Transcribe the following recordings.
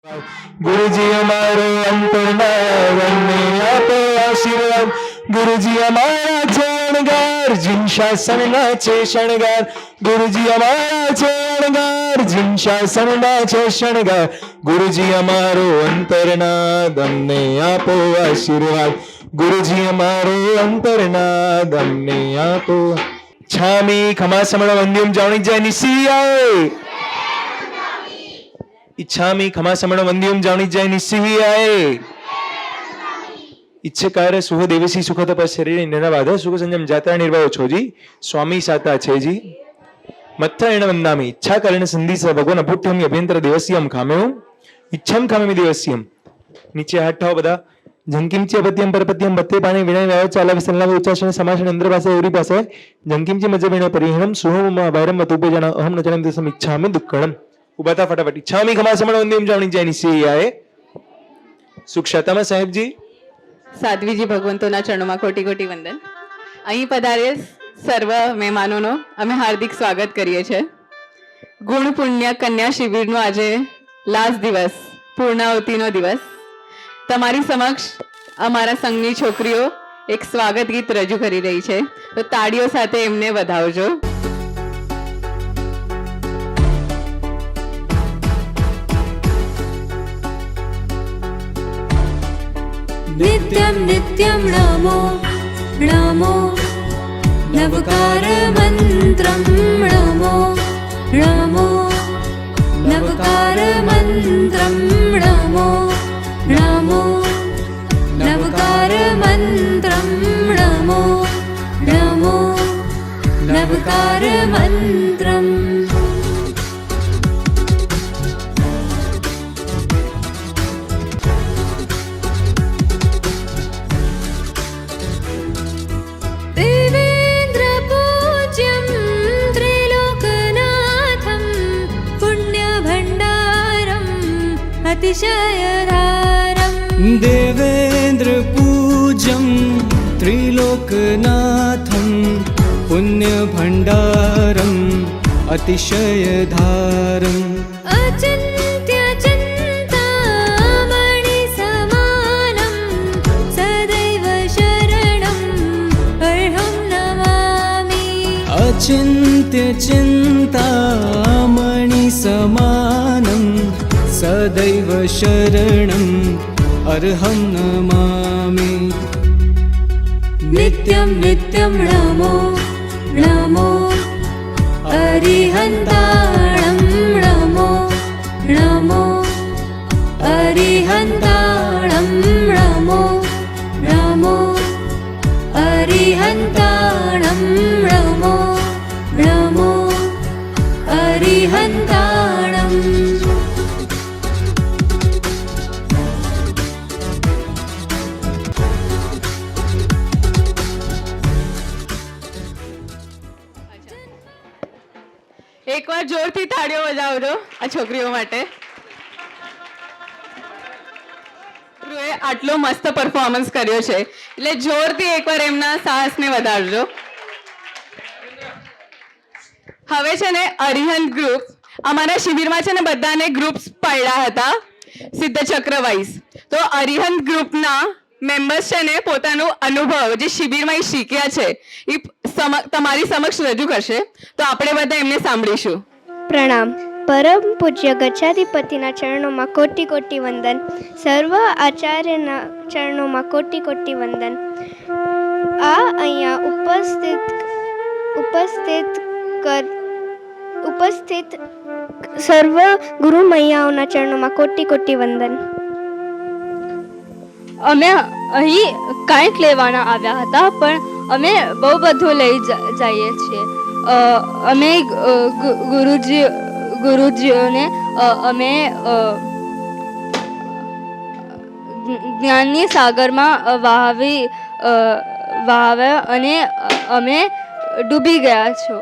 गुरुजी અમારો અંતરનામને આપો આશીર્વાદ ગુરુજી અમારા છે અણગાર જીન શાસનના છે શણગાર ગુરુજી અમારા છે અણગાર જીન શાસનના છે શણગાર ગુરુજી અમારો અંતરનાદ અમને આપો આશીર્વાદ ગુરુજી અમારો અંતરનાદ અમને આપો છામી ખમા સમણ વંદ્યમ જાણી જાય નિસિયાય इच्छामि खमासमण वंद्यम जानी जाय निस्सिहाय इच्छकार सुख देवसी सुख तप शरीर निराबाध सुख संयम जात्रा निर्वाह छोजी स्वामी साता छेजी मत्थरेण वंदामि इच्छा करेण संधि स भगवान अभुट्यम अभ्यंतर देवस्यम खामेउ इच्छम खामेमि देवस्यम नीचे हाथ ठाव बधा जंकिमची अपत्यम परपत्यम बत्ते पाणी विनय व्याव चाला विसलना उच्चारण समासन इंद्र पासे एवरी पासे जंकिमची मज्जविण परिहरम सुहम वैरम मतुपजन अहम न जनम देशम इच्छामि दुक्कड़म उबाता फटाफट इच्छामि खमासमण वंद्यम जानी जाय निस्सिहाय सुक्षतम साहेबजी साध्वीजी भगवंतोना चरणों कोटी कोटी वंदन। અહીં પધારેલ સર્વ મહેમાનોનો અમે હાર્દિક સ્વાગત કરીએ છીએ। ગુણ પુણ્ય કન્યા શિબિરનો આજે લાસ્ટ દિવસ પૂર્ણાવતીનો દિવસ તમારી સમક્ષ અમારા સંઘની છોકરીઓ એક સ્વાગત ગીત રજૂ કરી રહી છે, તો તાળીઓ સાથે એમને વધાવજો। नित्यं नित्यं नमो नमो नवकार मंत्रं नमो नमो नवकार मंत्रं नमो नमो नवकार मंत्रं नमो नमो नवकार मंत्रं अतिशयधारं देवेन्द्र पूज्यं त्रिलोकनाथं पुण्य भंडारं अतिशयधारम् अचिन्त्य चिन्तामणि समानं सदैव शरणं अर्हं नमामि अचिन्त्य चिन्तामणि समानं सदैव शरणं अर्हं नमामि नित्यं नित्यं नमो नमो अरिहन्ताणं नमो नमो अरिहन्ताणं नमो नमो अरिहन्ताणं नमो नमो अरिहन्ताणम् એક વાર જોરથી તાળીઓ બજાવજો આ છોકરીઓ માટે। આટલો મસ્ત પરફોર્મન્સ કર્યો છે એટલે જોરથી એકવાર એમના સાહસને વધારજો। હવે છે ને અરિહંત ગ્રુપ અમારા શિબિરમાં છે ને બધાને ગ્રુપ્સ પડ્યા હતા સિદ્ધ ચક્ર વાઇઝ, તો અરિહંત ગ્રુપના મેમ્બર્સ છે ને પોતાનો અનુભવ જે શિબિરમાં એ શીખ્યા છે એ તમારી સમક્ષ રજૂ કરશે, તો આપણે બધા એમને સાંભળીશું। प्रणाम। परम पूज्य गच्छाधिपतिना चरणों कोटि कोटि वंदन। सर्व आचार्यना चरणों कोटि कोटि वंदन। आ अहिया उपस्थित सर्व गुरु मैयाओना चरणों कोटि कोटि वंदन। અમે અહીં કાંઈક લેવાના આવ્યા હતા, પણ અમે બહુ બધું લઈ જઈએ છીએ। અમે ગુરુજીઓને અમે જ્ઞાનની સાગરમાં વહાવ્યા અને અમે ડૂબી ગયા છો।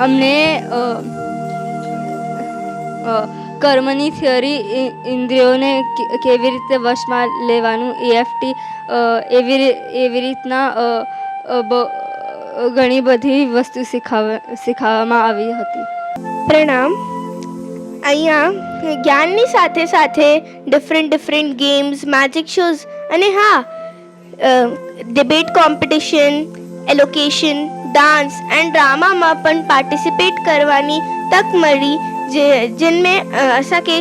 અમને કર્મની થિયરી, ઇન્દ્રિયોને કેવી રીતે વશમાં લેવાનું, EFT એવી રીતના ઘણી બધી વસ્તુ શીખવવામાં આવી હતી। પ્રણામ. અહીંયા જ્ઞાનની સાથે સાથે ડિફરન્ટ ગેમ્સ, મેજિક શોઝ અને હા debate competition, allocation, dance and drama में पण पार्टिसिपेट करवानी तक मળી जिनमें असांखे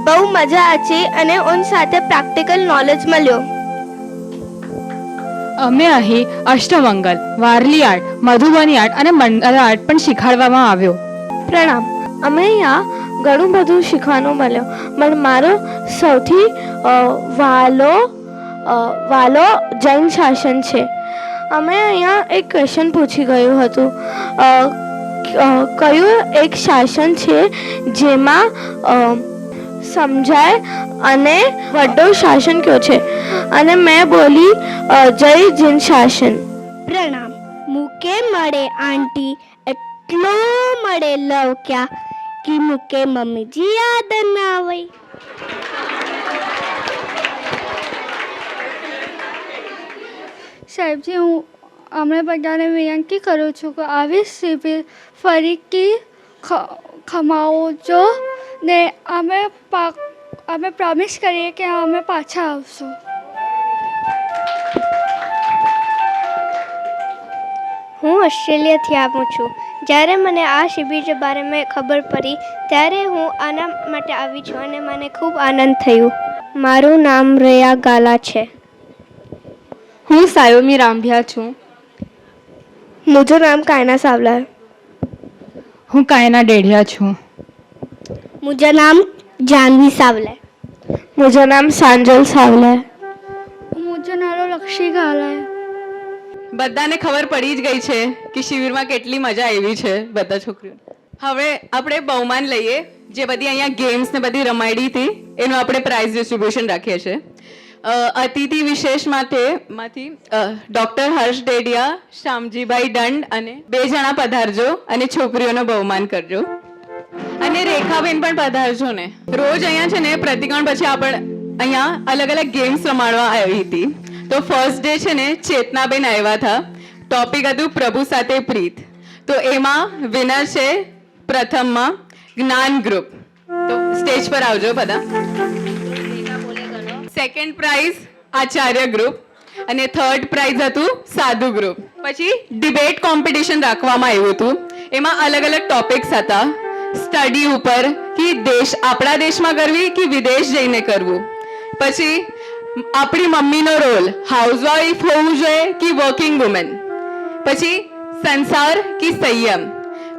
बहु मजा अचे अने उन साथे प्रैक्टिकल नॉलेज मळ्यो. અમે અહીં અષ્ટમંગલ, વારલી આર્ટ, મધુબની આર્ટ અને મંડળ આર્ટ પણ શીખવાડવામાં આવ્યો. પ્રણામ. અમે અહીંયા ઘણું બધું શીખવાનું મળ્યો, પણ મારો સૌથી વાલો જૈન શાસન છે. અમે અહીંયા એક ક્વેશ્ચન પૂછી ગયું હતું, કયું એક શાસન છે જેમાં સમજાય અને વડો શાસન કયો છે? અને મેં બોલી જય જૈન શાસન. પ્રણામ. મુકે મળે આંટી એટલો મળે લવ ક્યાં કે મુકે મમ્મીજી યાદ ના આવે. સાહેબજી, હું હમણાં બધાને વિનંતી કરું છું કે આવી શિબિર ફરીથી ખમાવજો ને અમે પ્રોમિસ કરીએ કે અમે પાછા આવશું. હું ઓસ્ટ્રેલિયાથી આવું છું. જ્યારે મને આ શિબિર બારેમાં ખબર પડી ત્યારે હું આના માટે આવી છું અને મને ખૂબ આનંદ થયો. મારું નામ રેયા ગાલા છે. હું સાયોમી રાંભિયા છું. મુજો નામ કાયના સાવલા है. હું કાયના ડેઢિયા છું. मुझा नाम जानवी सावला है. मुझा नाम सांजल सावला है. મુજો નારો લક્ષી ગાલા હે. બધાને ખબર પડી જ ગઈ છે કે શિબિરમાં કેટલી મજા આવી છે બધા છોકરીઓ. હવે આપણે બહુમાન લઈએ, જે બધી અહીંયા ગેમ્સ ને બધી રમાડી હતી એનું આપણે પ્રાઇઝ ડિસ્ટ્રીબ્યુશન રાખીએ છીએ. અતિથિ વિશેષ માંથી ડોક્ટર હર્ષ ડેડિયા, શ્યામજીભાઈ દંડ અને 2 જણા પધારજો અને છોકરીઓનો બહુમાન કરજો. અને રેખાબેન પણ પધારજો ને. રોજ અહીંયા છે ને પ્રતિકોણ પછી આપણે અહીંયા અલગ અલગ ગેમ્સ રમાડવા આવી હતી. તો ફર્સ્ટ ડે છે ને ચેતનાબેન આવ્યા હતા. ટોપિક હતું પ્રભુ સાથે પ્રીત. તો એમાં વિનર છે પ્રથમમાં જ્ઞાન ગ્રુપ. તો સ્ટેજ પર આવજો બધા. સેકન્ડ પ્રાઇઝ આચાર્ય ગ્રુપ અને થર્ડ પ્રાઇઝ હતું સાધુ ગ્રુપ. પછી ડિબેટ કોમ્પિટિશન રાખવામાં આવ્યું હતું. એમાં અલગ અલગ ટોપિક્સ હતા. સ્ટડી ઉપર કે આપણા દેશમાં કરવી કે વિદેશ જઈને કરવું. પછી આપણી મમ્મીનો રોલ હાઉસવાઇફ હોવું જોઈએ કે વર્કિંગ વુમેન. પછી સંસાર કે સંયમ.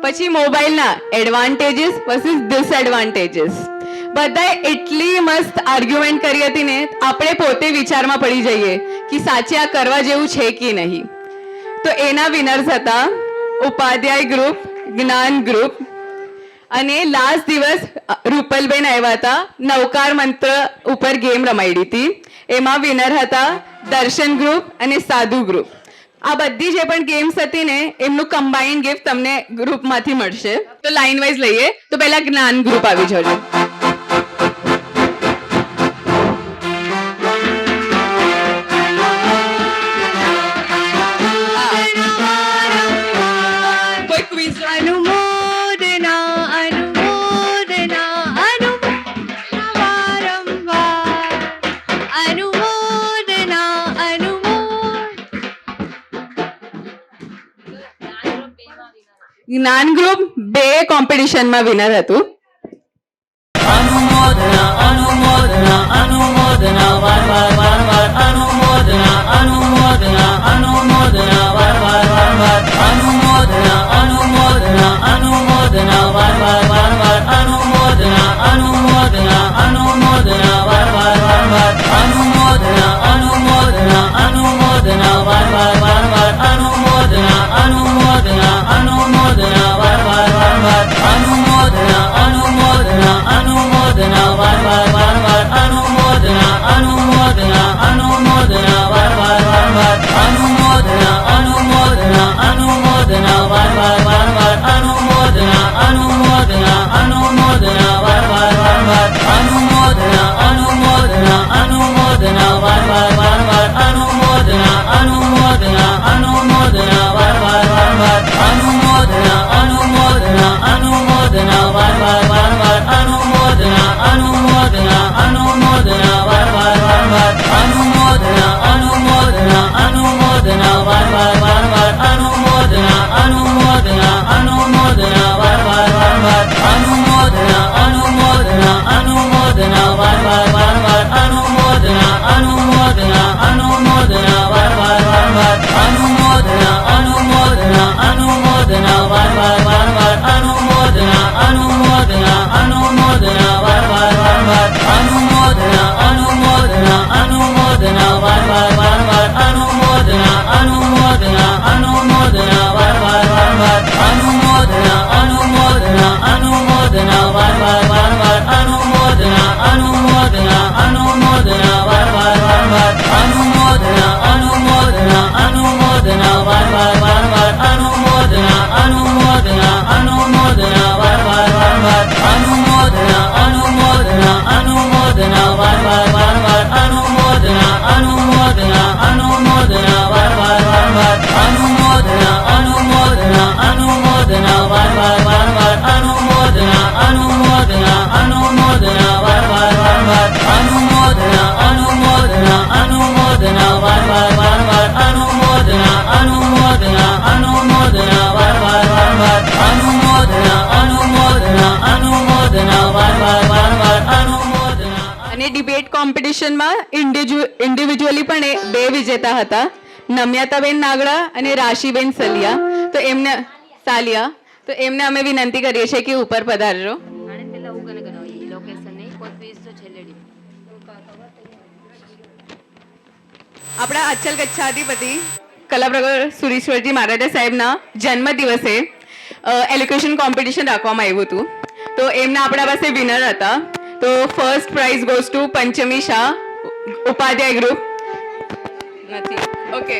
પછી મોબાઈલના એડવાન્ટેજીસ વર્સિસ ડિસએડવાન્ટેજીસ. બધાએ એટલી મસ્ત આર્ગ્યુમેન્ટ કરી હતી ને, આપણે પોતે વિચારમાં પડી જઈએ કે સાચે આ કરવા જેવું છે કે નહીં. તો એના વિનર્સ હતા ઉપાધ્યાય ગ્રુપ, જ્ઞાન ગ્રુપ અને લાસ્ટ દિવસ રૂપલબેન આવ્યા હતા. નવકાર મંત્ર ઉપર ગેમ રમાડી હતી. એમાં વિનર હતા દર્શન ગ્રુપ અને સાધુ ગ્રુપ. આ બધી જે પણ ગેમ્સ હતી ને એમનું કમ્બાઇન્ડ ગિફ્ટ તમને ગ્રુપમાંથી મળશે. તો લાઇન વાઇઝ લઈએ. તો પહેલા જ્ઞાન ગ્રુપ આવી જજો. કોઈ ક્વિઝ જ્ઞાન ગ્રુપ 2 કોમ્પિટિશનમાં વિનર હતું. अनुमोदना अनुमोदना अनुमोदना वार वार वार वार अनुमोदना अनुमोदना अनुमोदना वार वार वार वार अनुमोदना अनुमोदना अनुमोदना वार वार वार वार अनुमोदना अनुमोदना अनुमोदना वार वार वार वार अनुमोदना अनुमोदना अनुमोदना वार वार वार वार अनुमोदना अनुमोदना अनुमोदना वार वार वार वार अनुमोदना अनुमोदना अनुमोदना वार वार वार वार अनुमोदना अनुमोदना अनुमोदना अनुमोदना वार वार वार वार अनुमोदना अनुमोदना अनुमोदना वार वार वार वार अनुमोदना अनुमोदना अनुमोदना वार वार वार वार अनुमोदना अनुमोदना अनुमोदना वार वार वार वार अनुमोदना अनुमोदना अनुमोदना वार वार वार वार अनुमोदना अनुमोदना अनुमोदना वार वार वार वार अनुमोदना अनुमोदना अनुमोदना वार वार वार वार अनुमोदना अनुमोदना अनुमोदना वार वार वार वार अनुमोदना अनुमोदना अनुमोदना वार वार वार वार अनुमोदना अनुमोदना अनुमोदना वार वार वार वार अनुमोदना अनुमोदना अनुमोदना वार वार वार वार अनुमोदना अनुमोदना अनुमोदना वार वार वार वार अनुमोदना अनुमोदना अनुमोदना वार वार वार वार अनुमोदना अनुमोदना अनुमोदना वार वार वार वार अनुमोदना अनुमोदना अनुमोदना वार वार वार वार अनुमोदना अनुमोदना अनुमोदना वार वार वार वार अनुमोदना अनुमोदना अनुमोदना वार वार वार वार अनुमोदना अनुमोदना अनुमोदना वार वार वार वार अनुमोदना. અને ડિબેટ કોમ્પિટિશનમાં ઇન્ડિવિજ્યુઅલી પણ બે વિજેતા હતા, નમ્યતાબેન નાગડા અને રાશિબેન સાલિયા. તો એમને અમે વિનંતી કરીએ છીએ કે ઉપર પધારજો. આપણા અચલ ગચ્છાધિપતિ કલાપ્રગટ સુરેશ્વરજી મહારાજા સાહેબના જન્મદિવસે એલોક્યુશન કોમ્પિટિશન રાખવામાં આવ્યું હતું. તો એમના આપણા પાસે વિનર હતા. તો first prize goes to Panchami Shah Upadhyay group નથી. Okay.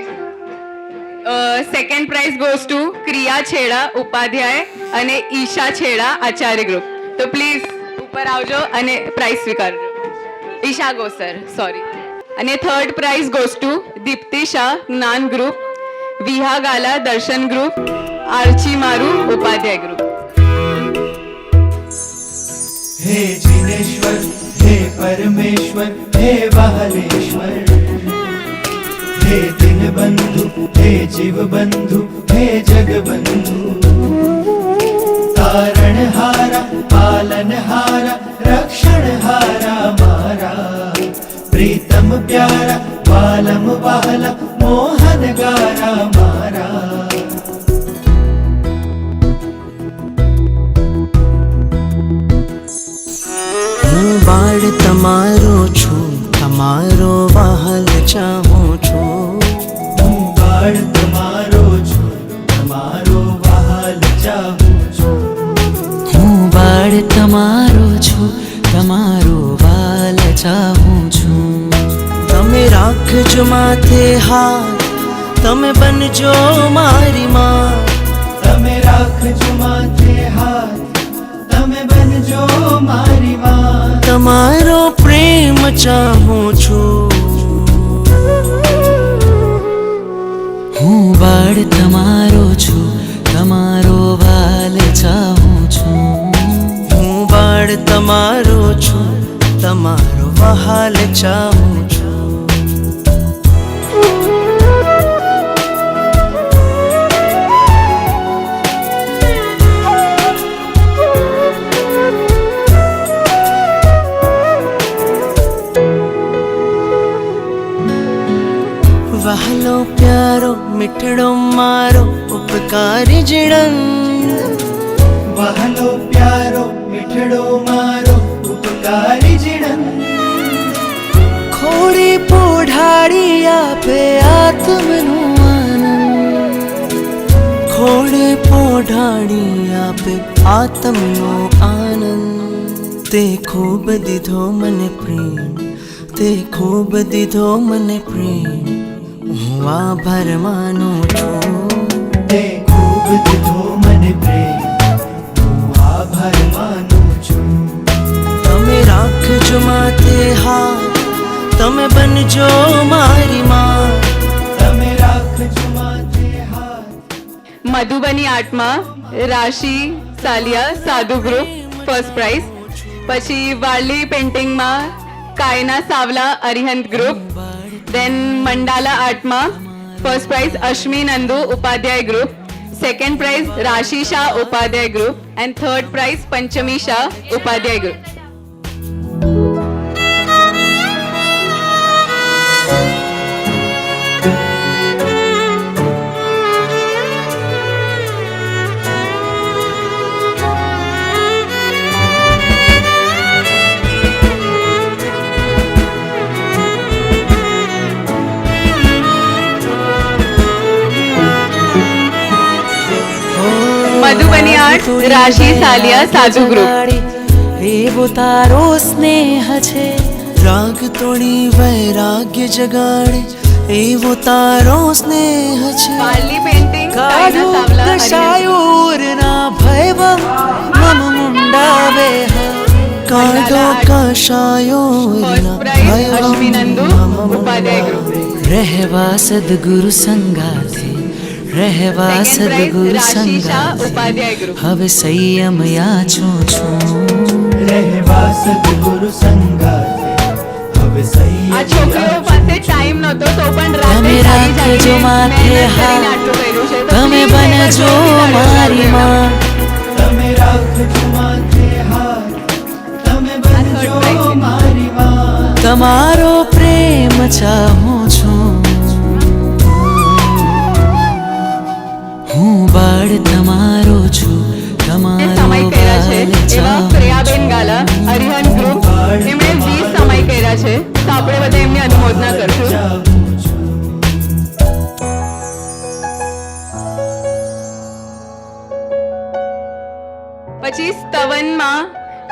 Second prize goes to Kriya Chheda Upadhyay અને ઈશા છેડા આચાર્ય ગ્રુપ. તો પ્લીઝ ઉપર આવજો અને પ્રાઇઝ સ્વીકારજો. ઈશા ગોસર, સોરી. અને third price goes two Deepti Shah જ્ઞાન ગ્રુપ, વિહા ગાલા દર્શન ગ્રુપ, આર્ચી મારુ ઉપાધ્યાય ગ્રુપ. हे जिनेश्वर हे परमेश्वर हे वाहलेश्वर हे दिन बंधु हे जीव बंधु हे जग बंधु तारण हारा पालन हारा रक्षण हारा मारा प्रीतम प्यारा बालम वाला मोहन गारा मारा. હું બાળ તમારો છું, તમારો વહાલ ચાહું છું. હું બાળ તમારો છું, તમારો વહાલ ચાહું છું. હું બાળ તમારો છું, તમારો વહાલ ચાહું છું. તમે રાખજો માથે હાથ, તમે બનજો મારી માં. તમે રાખજો માથે હાથ, તમે બનજો મારી માં. તમારો પ્રેમ ચાહું છું. હું બાળ તમારો છું, તમારો વાલ ચાહું છું. હું બાળ તમારો છું, તમારો વહાલ ચાહું છું. વહાલો પ્યારો મીઠડો મારો ઉપકારી જીણન. વહાલો પ્યારો મીઠડો મારો ઉપકારી જીણન. ખોડી પોઢાડી આપે આત્મનું આનંદ. ખોડી પોઢાડી આપે આત્મનો આનંદ. તે ખૂબ દીધો મને પ્રેમ, તે ખૂબ દીધો મને પ્રેમ. હું આભાર માનું છું. તે ખૂબ દીધો મને પ્રેમ, હું આભાર માનું છું. તમે રાખજો માથે હાથ, તમે બનજો મારી માં. તમે રાખજો માથે હાથ. મધુબની આર્ટમાં રાશિ સાલિયા સાધુ ગ્રુપ ફર્સ્ટ પ્રાઇઝ. પછી વારલી પેઇન્ટિંગમાં કાયના સાવલા અરિહંત ગ્રુપ. દેન મંડાલા આર્ટમાં first prize Ashmi Nandu Upadhyay group. Second prize Rashi Shah Upadhyay group and third prize Panchami Shah Upadhyay group. Madhubani art Rashi Saliya સાધુ ગ્રુપ. એવો તારો સ્નેહ છે, રાગ તોડી વૈરાગ્ય જગાડે, એવો તારો સ્નેહ છે. વારલી પેઇન્ટિંગ કાઢો કશાયોરના ભયવ મમ મુંડાવે કાઢો કશાયોરના ભયવ અશ્વિનંદુ ઉપાધ્યાય ગ્રુપ. રહેવા સદગુરુ સંગાથે, રહેવા સેકન્ડ પ્રાઇઝ સદગુરુ રાશિ શાહ સંગાથે, ઉપાધ્યાય ગ્રુપ. હવે સંયમ યાચું છું. રહેવા સદગુરુ સંગાથે હવે આ સૈયદ છોકરીઓ પાસે ટાઈમ નહોતો તો પણ રાતે તમે જાગી રાખજો જાગીને માથે મહેનત કરીને હાથ, આટલું કર્યું છે. તો તમે please એવા બનજો છોકરીઓ મારી લાડવા માં. તમે રાખજો માથે હાથ, તમે બનજો મારી માં. તમારો પ્રેમ ચાહું છું, હું બાળ તમારો છું, સમય તમારો કર્યા છે બાળ એવા ચાહું. પ્રિયાબેન ગાલા અરિહંત ગ્રુપ એમણે 20 સમય કર્યા છે તો આપણે બધા એમની અનુમોદના કરશું. પછી સ્તવનમાં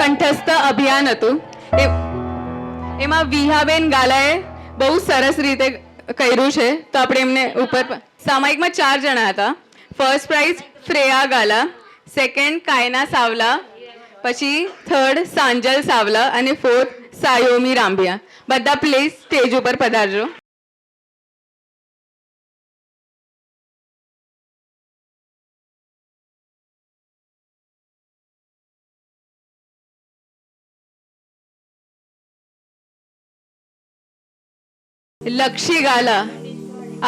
કંઠસ્થ અભિયાન હતું એમાં વિહાબેન ગાલાએ બહુ સરસ રીતે કર્યું છે તો આપણે એમને ઉપર સામાયિકમાં 4 જણા હતા. ફર્સ્ટ પ્રાઇઝ શ્રેયા ગાલા, સેકન્ડ કાયના સાવલા, પછી થર્ડ સાંજલ સાવલા અને ફોર્થ સાયોમી રાંભિયા. બધા પ્લીઝ સ્ટેજ ઉપર પધારજો. લક્ષી ગાલા,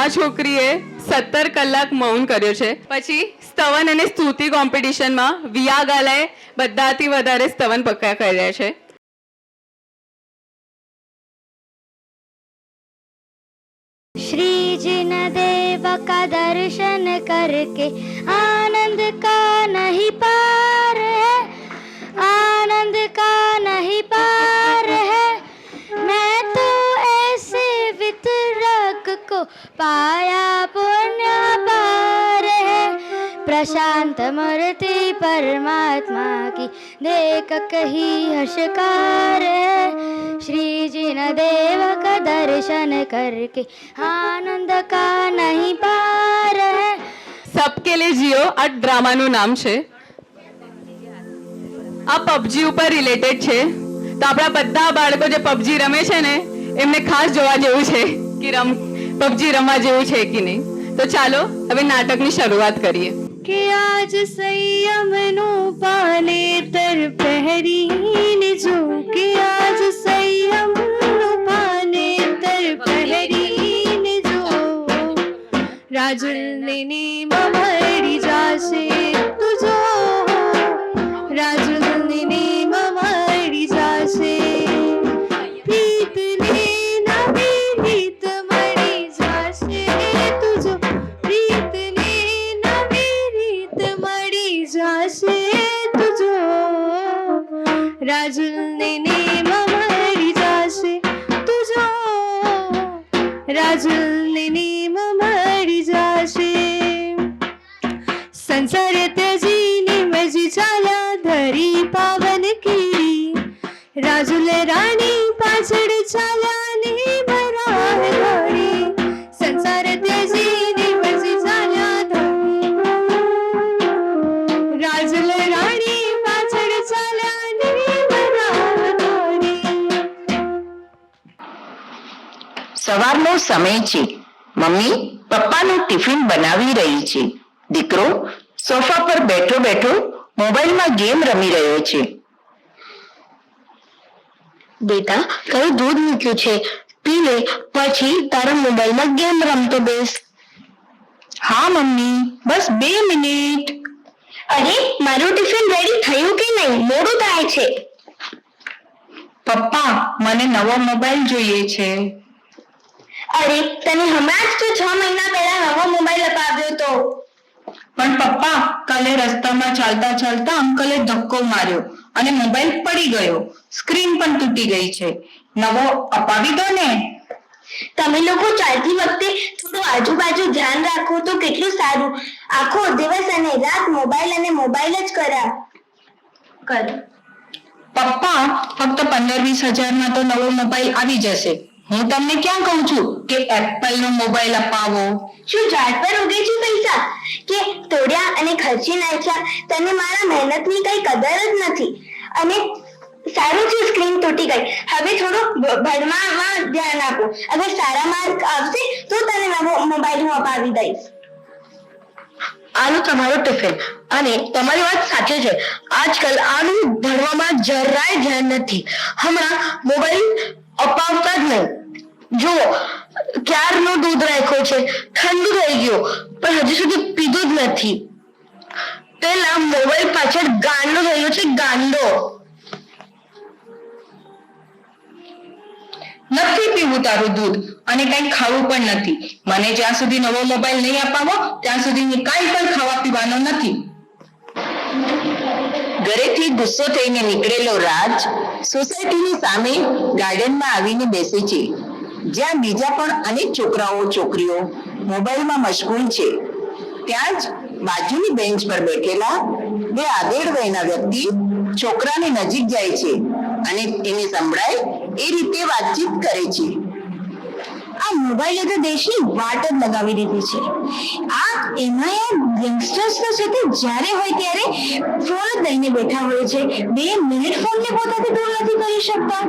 આ છોકરીએ 17 કલાક મૌન કર્યો છે. પછી સ્તવન અને સ્તુતિ કોમ્પિટિશનમાં વિયા ગાલાએ બધાથી વધારે સ્તવન પક્કા કર્યા છે. श्री जिन देव का दर्शन करके आनंद का नहीं पार है, आनंद का नहीं पार है. मैं तो ऐसे वितरक को पाया पुण्य पार है. प्रशांत मूर्ति परमात्मा की देख कही हर्षकार है. श्री जिन देव का दर्शन करके आनंद का नहीं पार है. સબકે લે જીઓ આ ડ્રામાનું નામ છે. આ પબજી ઉપર રિલેટેડ છે તો આપણા બધા બાળકો જે પબજી રમે છે ને એમને ખાસ જોવા જેવું છે કે પબજી રમવા જેવું છે કે નહીં. તો ચાલો હવે નાટકની શરૂઆત કરીએ. કે આજ સંયમનું પાનેતર પહેરીને જો, કે આજ સંયમનું પાનેતર પહેરીને જો, રાજુલની મળી જાશે તુજો, રાજુલની મળી જાશે. પ્રીતને નવી રીત મળી જાશે તુજો, પ્રીતને નવી રીત મળી જાશે તુજો, રાજુલને મળી જાશે તુજો, રાજુલને મળી જાશે. સંસાર ત્યજીને મજી ચાલ્યા ધરી પાવન કી, રાજુલે રાણી પાછળ ચાલ્યા ને ભરાહ દોડી. સંસાર ત્યજીને મજી ચાલ્યા ધરી, રાજુલે રાણી પાછળ ચાલ્યા ને ભરાહ દોડી. સવારનો સમય છે. મમ્મી પપ્પાનું ટિફિન બનાવી રહી છે. દીકરો સોફા પર બેઠો બેઠો મોબાઈલમાં ગેમ રમી રહ્યો છે. બેટા કયું દૂધ મૂક્યું છે, પી લે, પછી તારા મોબાઈલમાં ગેમ રમતો બેસ. હા મમ્મી, બસ 2 મિનિટ. અરે મારું ટિફિન રેડી થયું કે નહીં? મોડું થાય છે. પપ્પા, મને નવો મોબાઈલ જોઈએ છે. અરે તને હમણાં જ તો 6 મહિના પહેલા નવો મોબાઈલ અપાવ્યો તો. પણ પપ્પા, કાલે રસ્તામાં ચાલતા ચાલતા અંકલે ધક્કો માર્યો અને મોબાઈલ પડી ગયો. સ્ક્રીન પણ તૂટી ગઈ છે. નવો અપાવી દો ને. તમે લોકો ચાલતી વખતે થોડું આજુબાજુ ધ્યાન રાખો તો કેટલું સારું. આખો દિવસ અને રાત મોબાઈલ અને મોબાઈલ જ કર્યા કરો. પપ્પા, ફક્ત 15-20 હજારમાં તો નવો મોબાઈલ આવી જશે. હું તમને ક્યાં કહું છું કે એપલ નો મોબાઈલ અપાવો. શું ઝાડ પર ઉગે છે પૈસા કે તોડ્યા અને ખર્ચી નાખ્યા? તને મારા મહેનતની કઈ કદર જ નથી. અને સારું છે સ્ક્રીન તૂટી ગઈ. હવે થોડું ભણવામાં ધ્યાન આપો. અગર સારા માર્ક આવશે તો તને નવો મોબાઈલ હું અપાવી દઈશ. આનું તમારું ટિફિન. અને તમારી વાત સાચી છે, આજકાલ આનું ભણવામાં જરાય ધ્યાન નથી. હમણાં મોબાઈલ અપાવતા જ નહીં. જુઓ, ક્યારનો દૂધ રાખ્યો છે, ઠંડુ થઈ ગયો, પણ હજી સુધી પીધું જ નથી. પેલા મોબાઈલ પાછળ ગાંડો થયો છે, ગાંડો. નથી પીવું તારું દૂધ અને કઈ ખાવું પણ નથી. મને જ્યાં સુધી નવો મોબાઈલ નહીં અપાવો ત્યાં સુધી હું કાંઈ પણ ખાવા પીવાનો નથી. ઘરેથી ગુસ્સો થઈને નીકળેલો રાજ સોસાયટીની સામે ગાર્ડનમાં આવીને બેસે છે, જ્યાં બીજા પણ અનેક છોકરાઓ છોકરીઓ મોબાઈલમાં મશગુલ છે. ત્યાં જ બાજુની બેન્ચ પર બેઠેલા 2 આધેડ વયના વ્યક્તિ છોકરાની નજીક જાય છે અને એને સંભળાય એ રીતે વાતચીત કરે છે. આ મોબાઈલે તો દેશની વાટ જ લગાવી દીધી છે. આ એમાં યંગસ્ટર્સ તો છે તે જ્યારે હોય ત્યારે ફોન જ લઈને બેઠા હોય છે. 2 મિનિટ ફોનને પોતાથી દૂર નથી કરી શકતા.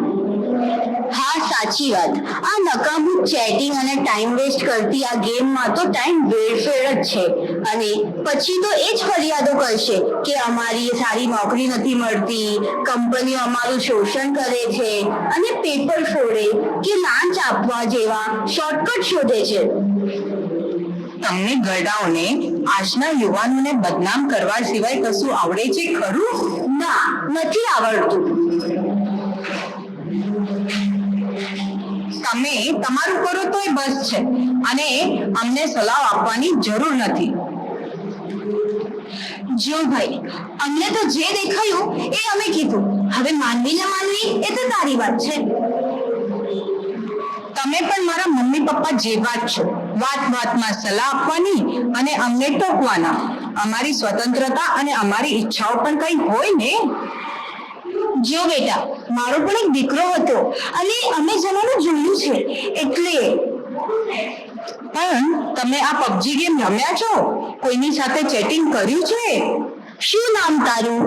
હા, સાચી વાત. આ નકામું ચેટિંગ અને ટાઈમ વેસ્ટ કરતી આ ગેમમાં તો ટાઈમ વેડફેડ જ છે. અને પછી તો એ જ ફરિયાદો કરશે કે અમારી સારી નોકરી નથી મળતી, કંપનીઓ અમારું શોષણ કરે છે અને પેપર ફોડે કે લાંચ આપવા જેવા શોર્ટકટ શોધે છે. તમને ગરડાઓને આજના યુવાનોને બદનામ કરવા સિવાય કશું આવડે છે ખરું? ના, નથી આવડતું. તમે તમારું કરો તોય બસ છે અને અમને સલાહ આપવાની જરૂર નથી. જો ભાઈ, અમને તો જે દેખાયું એ અમે કીધું. હવે માનવી ના માનવી એ તો તારી વાત છે. તમે પણ મારા મમ્મી પપ્પા જેવા જ છો. વાત વાતમાં સલાહ આપવાની અને અમને ટોકવાના. અમારી સ્વતંત્રતા અને અમારી ઈચ્છાઓ પણ કઈ હોય ને. જો બેટા, મારો પણ એક દીકરો હતો અને અમે જમાનું જોયું છે એટલે. પણ તમે આ પબજી ગેમ રમ્યા છો? કોઈની સાથે ચેટિંગ કર્યું છે? શું નામ તારું?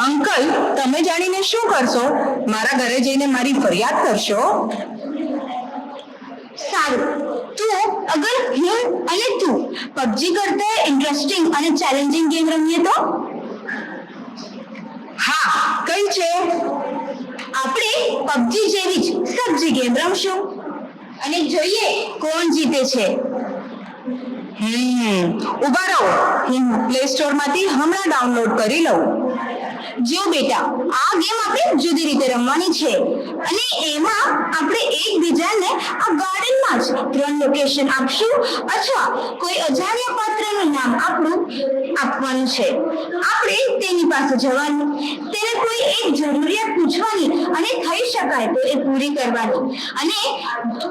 અંકલ, તમે જાણીને શું કરશો? મારા ઘરે જઈને મારી ફરિયાદ કરશો? સારું, તું અગર હું અને તું પબજી કરતા ઇન્ટરેસ્ટિંગ અને ચેલેન્જિંગ ગેમ રમીએ તો? હા, કઈ છે? આપણે પબજી જેવી જ સબ્જી ગેમ રમશું અને જોઈએ કોણ જીતે છે. ઉભા રહો, હું પ્લે સ્ટોર માંથી હમણાં ડાઉનલોડ કરી લઉં. જો બેટા, આ ગેમ આપણે જુદી રીતે રમવાની છે અને એમાં આપણે એકબીજાને આ ગાર્ડનમાં જ 3 લોકેશન આપશું અથવા કોઈ અજાણ્યા પાત્રનું નામ આપવાનું છે. આપણે તેની પાસે જવાનું, તેને કોઈ એક જરૂરિયાત પૂછવાની અને થઈ શકાય તો એ પૂરી કરવાની અને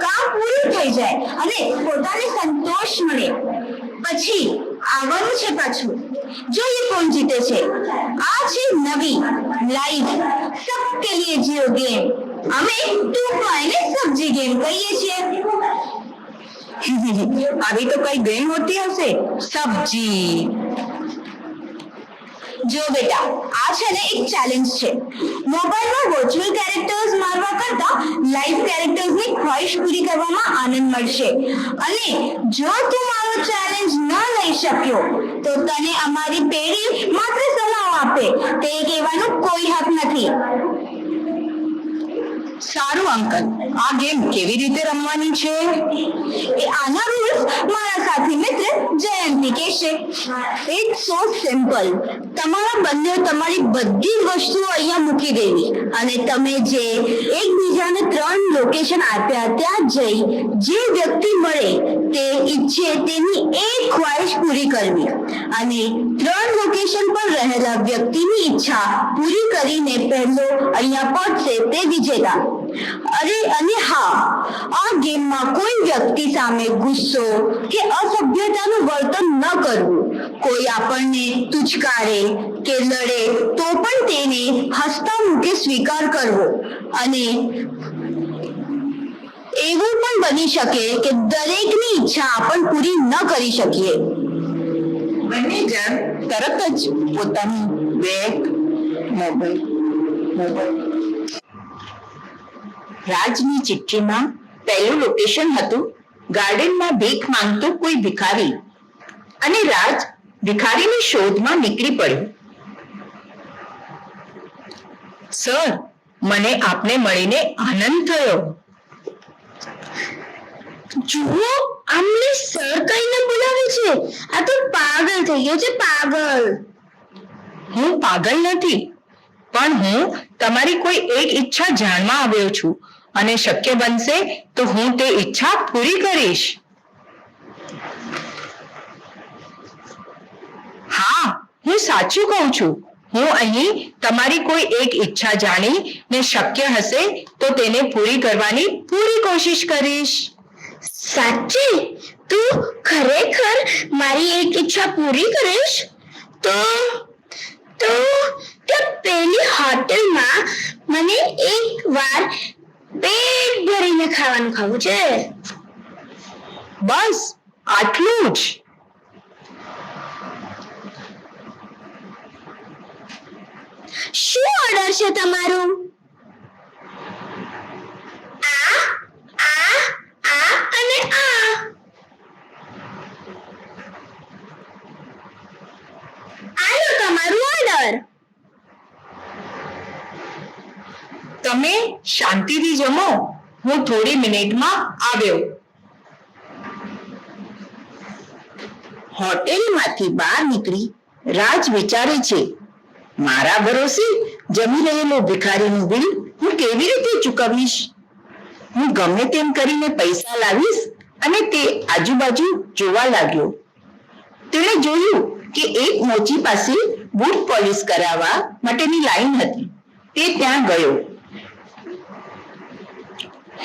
કામ પૂરું થઈ જાય અને પોતાને સંતોષ મળે પછી આવવાનું છે પાછું. જોઈએ કોણ જીતે છે. આ છે નવી લાઈવ સબકે લીએ જીઓ ગેમ. અમે ટૂંકમાં એને સબ્જી ગેમ કહીએ છીએ. આવી તો કઈ ગેમ હોતી હશે? સબ્જી. જો બેટા, આ છે ને એક ચેલેન્જ છે. મોબાઈલમાં વર્ચ્યુઅલ કેરેક્ટર્સ મારવા કરતા લાઈવ કેરેક્ટર્સની ખ્વાહિશ પૂરી કરવામાં આનંદ મળશે. અને જો તું મારો ચેલેન્જ ન લઈ શક્યો તો તને અમારી પેઢી માત્ર સલાહ આપે તે કહેવાનો કોઈ હક નથી. સારું અંકલ, આ ગેમ કેવી રીતે રમવાની છે? એ આના રૂલ્સ મારા સાથી મિત્ર જયંતી કહેશે. It's so simple. તમારા બંને તમારી બધી જ વસ્તુઓ અહીંયા મૂકી દેવી અને તમે જે એકબીજાને 3 લોકેશન આપ્યા ત્યાં જઈ જે વ્યક્તિ મળે તે ઈચ્છે તેની એક ખ્વાહિશ પૂરી કરવી અને 3 લોકેશન પર રહેલા વ્યક્તિની ઈચ્છા પૂરી કરીને પહેલો અહીંયા પહોંચશે તે વિજેતા. અને હા, આ ગેમમાં કોઈ વ્યક્તિ સામે ગુસ્સો કે અસભ્યતાનું વર્તન ન કરવું. કોઈ આપણને તુચકારે કે લડે તો પણ તેને હસતા મુખે સ્વીકાર કરવો અને એવું પણ બની શકે કે દરેકની ઈચ્છા આપણ પૂરી ન કરી શકીએ. બંને જણ તરત જ પોતાનું બેગ મોબાઈલ રાજની ચિઠ્ઠીમાં પહેલું લોકેશન હતું ગાર્ડનમાં ભીખ માંગતો કોઈ ભિખારી અને રાજ ભિખારીની શોધમાં નીકળી પડ્યો. સર, મને આપને મળીને આનંદ થયો. જુઓ, આમને સર કહીને બોલાવે છે. આ તો પાગલ થઈ ગયો છે, પાગલ. હું પાગલ નથી, પણ હું તમારી કોઈ એક ઈચ્છા જાણવા આવ્યો છું અને શક્ય બનશે તો હું તે ઈચ્છા પૂરી કરીશ. હા, હું સાચું કહું છું. હું અહીં તમારી કોઈ એક ઈચ્છા જાણીને શક્ય હશે તો તેને પૂરી કરવાની પૂરી કોશિશ કરીશ. સાચી? તું ખરેખર મારી એક ઈચ્છા પૂરી કરીશ? તો પેલી હોટેલમાં મને એકવાર પેટ ભરીને ખાવું છે. બસ આટલું જ. શું ઓર્ડર છે તમારું? આ અને આ. આલો તમારું ઓર્ડર. તમે શાંતિથી જમો, હું થોડી મિનિટમાં આવ્યો. હોટેલમાંથી બહાર નીકળી રાજ વિચારે છે, મારા ભરોસે જમી રહેલો ભિખારીનું બિલ હું કેવી રીતે ચૂકવીશ? હું ગમે તેમ કરીને પૈસા લાવીશ અને તે આજુબાજુ જોવા લાગ્યો. તેણે જોયું કે એક મોચી પાસે બૂટ પોલિશ કરાવવા માટેની લાઈન હતી. તે ત્યાં ગયો.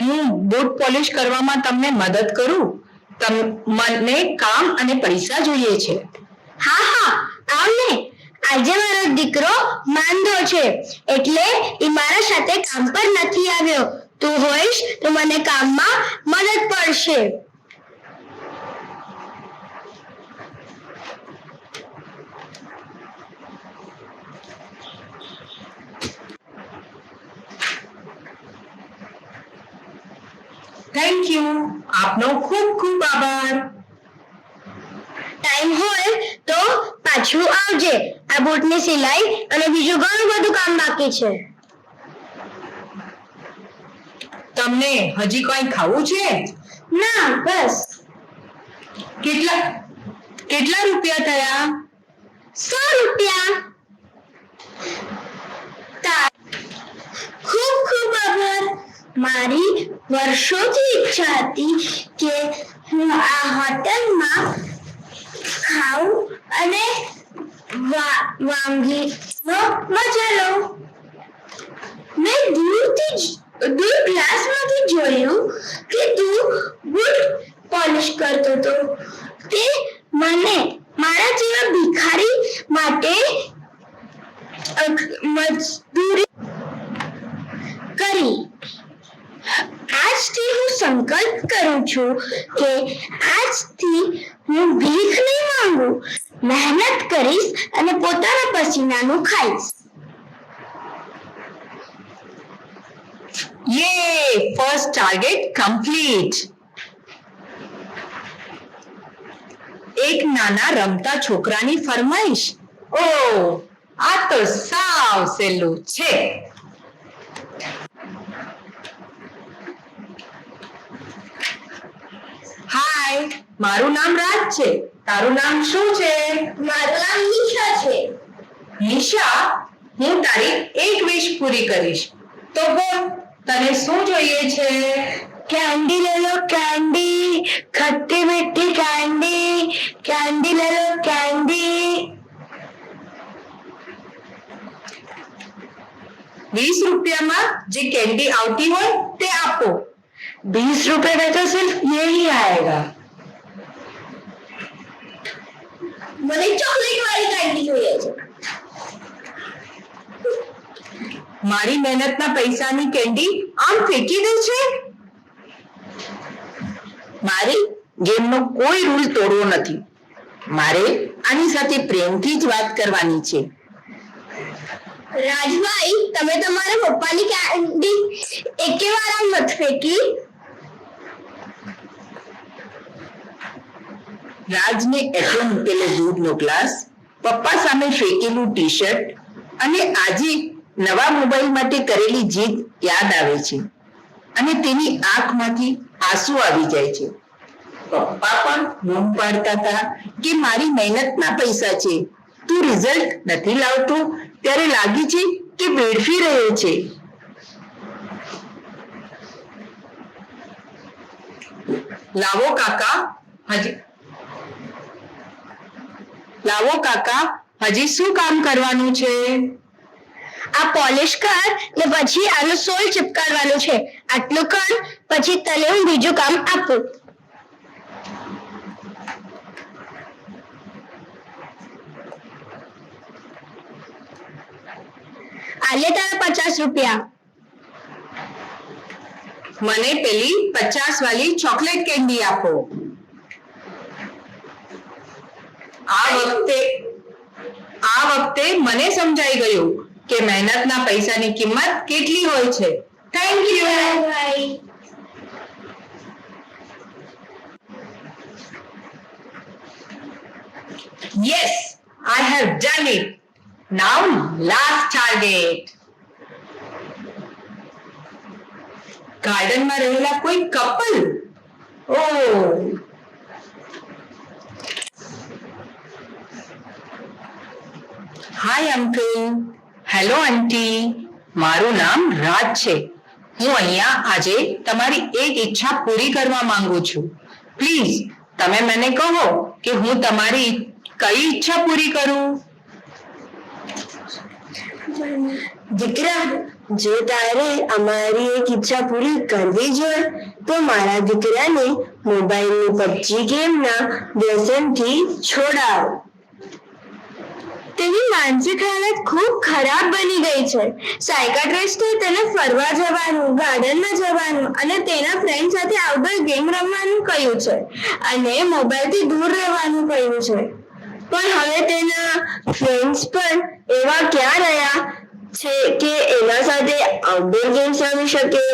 હું બૂટ પોલિશ કરવામાં તમને મદદ કરું? મને કામ અને પૈસા જોઈએ છે. હા, આવને. આજે મારો દીકરો માંદો છે એટલે એ મારા સાથે કામ પર નથી આવ્યો. તું હોઈશ તો મને કામમાં મદદ પડશે. Thank you. આપનો ખૂબ ખૂબ આભાર. ટાઈમ હોય તો પાછું આવજે. આ બૂટની સિલાઈ અને બીજું ઘણું બધું કામ બાકી છે. તમને હજી કોઈ ખાવું છે? ના, બસ. કેટલા રૂપિયા થયા? 100 રૂપિયા. ખૂબ ખૂબ આભાર. મારી વર્ષોથી ઈચ્છા હતી કે હું આ હોટલમાં ખાઉં અને વાનગીનો મજા લઉં. મેં દૂર ગ્લાસમાંથી જોયું કે તું બૂટ પોલિશ કરતો હતો. તે મને મારા જેવા ભિખારી માટે મજદૂરી કરી. આજથી હું સંકલ્પ કરું છું કે આજથી હું ભીખ નહીં માંગુ, મહેનત કરીશ અને પોતાના પસીનાનું ખાઈશ. યે! First target complete. એક નાના રમતા છોકરાની ફરમાઈશ. ઓહ, આ તો સાવ સહેલું છે. મારું નામ રાજ છે. તારું નામ શું છે? મારું નામ નિશા છે. નિશા, હું તારી એક વિશ પૂરી કરીશ. તો બોલ, તને શું જોઈએ છે? कैंडी ले लो कैंडी, खट्टी मीठी कैंडी, कैंडी ले लो कैंडी. 20 रुपया में जो कैंडी आती हो ते आपो. 20 रुपए में तो सिर्फ यही आएगा. મને ચોકલેટ વાળી કેન્ડી જોઈએ છે. મારી મહેનતના પૈસાની કેન્ડી આમ ફેંકી દે છે. મારી ગેમનો કોઈ રૂલ તોડવો નથી. મારે આની સાથે પ્રેમથી જ વાત કરવાની છે. રાજભાઈ, તમે તમારા પપ્પાની કેન્ડી એકે વાર આમ મત ફેંકી. રાજને એટલો મૂકેલો દૂધનો ગ્લાસ, પપ્પા સામે ફેંકેલું ટી શર્ટ અને આજે નવા મોબાઈલ માટે કરેલી જીદ યાદ આવે છે અને તેની આંખમાંથી આંસુ આવી જાય છે. પપ્પા પણ બૂમ પાડતા હતા કે મારી મહેનતના પૈસા છે, તું રિઝલ્ટ નથી લાવતો ત્યારે લાગે છે કે વેડફી રહ્યો છે. લાવો કાકા, હજી શું કામ કરવાનું છે? આ પોલિશ કર ને પછી આનો સોલ ચિપકાવવાનો છે. આટલું કર, પછી તને હું બીજું કામ આપું. આલે તારા 50 રૂપિયા. મને પેલી 50 વાળી ચોકલેટ કેન્ડી આપો. આ વખતે મને સમજાઈ ગયું કે મહેનતના પૈસાની કિંમત કેટલી હોય છે. થેન્ક યુ રાજભાઈ. Yes, I have done it. Now last target. ગાર્ડનમાં રહેલા કોઈ કપલ. ઓહ, હાય અંકલ. હેલો આંટી, મારું નામ રાજ છે. હું અહીંયા આજે તમારી એક ઈચ્છા પૂરી કરવા માંગુ છું. પ્લીઝ તમે મને કહો કે હું તમારી કઈ ઈચ્છા પૂરી કરું? દીકરા, જો તારે અમારી એક ઈચ્છા પૂરી કરવી જ હોય તો મારા દીકરાને મોબાઈલની પબજી ગેમના વ્યસનથી છોડાવ. તેની માનસિક હાલત ખૂબ ખરાબ બની ગઈ છે. સાયકાટ્રિસ્ટે તેને ફરવા જવાનું, ગાર્ડનમાં જવાનું અને તેના ફ્રેન્ડ સાથે આઉટડોર ગેમ રમવાનું કહ્યું છે અને મોબાઈલથી દૂર રહેવાનું કહ્યું છે. પણ હવે તેના ફ્રેન્ડ્સ પણ એવા ક્યાં રહ્યા છે કે એના સાથે આઉટડોર ગેમ્સ રમી શકે.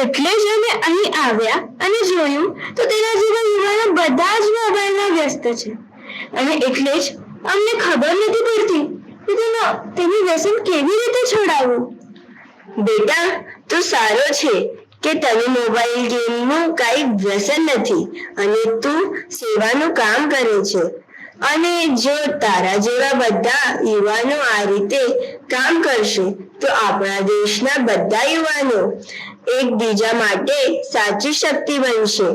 એટલે જ અમે અહીં આવ્યા અને જોયું તો તેના જેવા યુવાનો બધા જ મોબાઈલમાં વ્યસ્ત છે અને એટલે જ અમને ખબર નથી પડતી કે તેની વ્યસન કેવી રીતે છોડાવવું. બેટા, તો સારો છે કે તને મોબાઈલ ગેમનું કાંઈ વ્યસન નથી અને તું સેવાનું કામ કરે છે. અને જો તારા જેવા બધા યુવાનો આ રીતે કામ કરશે તો આપણા દેશના બધા યુવાનો એકબીજા માટે સાચી શક્તિ બનશે.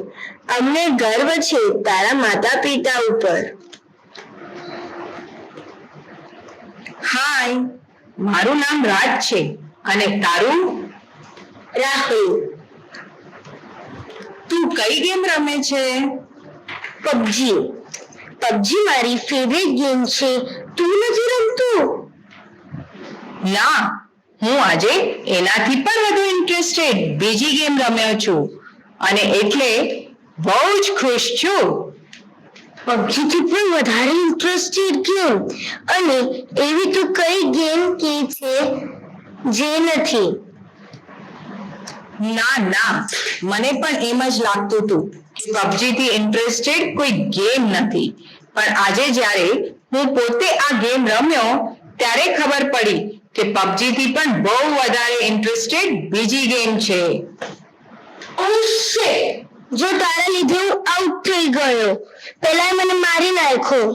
અમને ગર્વ છે તારા માતા પિતા ઉપર. હાય, મારું નામ રાજ છે અને તારું? રાહુલ. તું કઈ ગેમ રમે છે? પબજી. પબજી મારી ફેવરેટ ગેમ છે. તું નથી રમતું? ના, હું આજે એનાથી પણ વધુ ઇન્ટરેસ્ટેડ બીજી ગેમ રમ્યો છું અને એટલે બહુ જ ખુશ છું. પબજીથી પણ વધારે ઇન્ટરેસ્ટેડ ગેમ? અને એવી તો કઈ ગેમ કે છે જે નથી? ના, મને પણ એમ જ લાગતું હતું કે પબજી થી ઇન્ટરેસ્ટેડ કોઈ ગેમ નથી. પણ આજે જ્યારે હું પોતે આ ગેમ રમ્યો ત્યારે ખબર પડી કે પબજી થી પણ બહુ વધારે ઇન્ટરેસ્ટેડ બીજી ગેમ છે. Oh shit! જો તારા લીધે હું આઉટ થઈ ગયો. પેલા મને મારી નાખ્યો.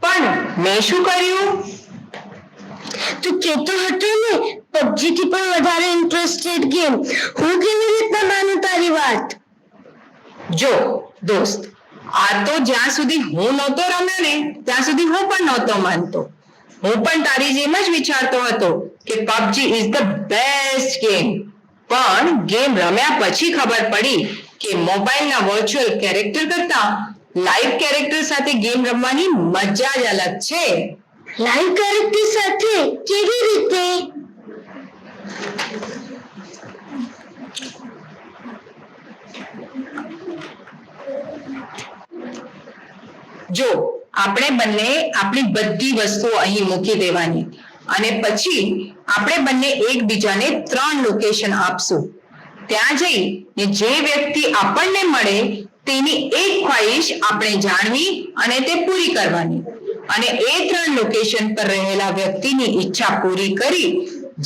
પણ મેં શું કર્યું? તું કહેતો હતો ને પબજી થી પણ વધારે ઇન્ટરેસ્ટેડ ગેમ. હું કેવી રીતના માનું તારી વાત? જો દોસ્ત, આ તો જ્યાં સુધી હું નહોતો રમ્યો ને ત્યાં સુધી હું પણ નહોતો માનતો. હું પણ તારી જેમ જ વિચારતો હતો કે PUBG is the best game. પણ ગેમ રમ્યા પછી ખબર પડી કે મોબાઈલના વર્ચ્યુઅલ કેરેક્ટર કરતા લાઈવ કેરેક્ટર સાથે ગેમ રમવાની મજા જ અલગ છે. લાઈવ કેરેક્ટર સાથે કેવી રીતે? જો આપણે બંને આપણી બધી વસ્તુઓ અહીં મૂકી દેવાની અને પછી આપણે બંને એકબીજાને 3 લોકેશન આપશું. ત્યાં જઈને જે વ્યક્તિ આપણને મળે તેની એક ખ્વાહિશ આપણે જાણવી અને તે પૂરી કરવાની અને એ 3 લોકેશન પર રહેલા વ્યક્તિની ઈચ્છા પૂરી કરી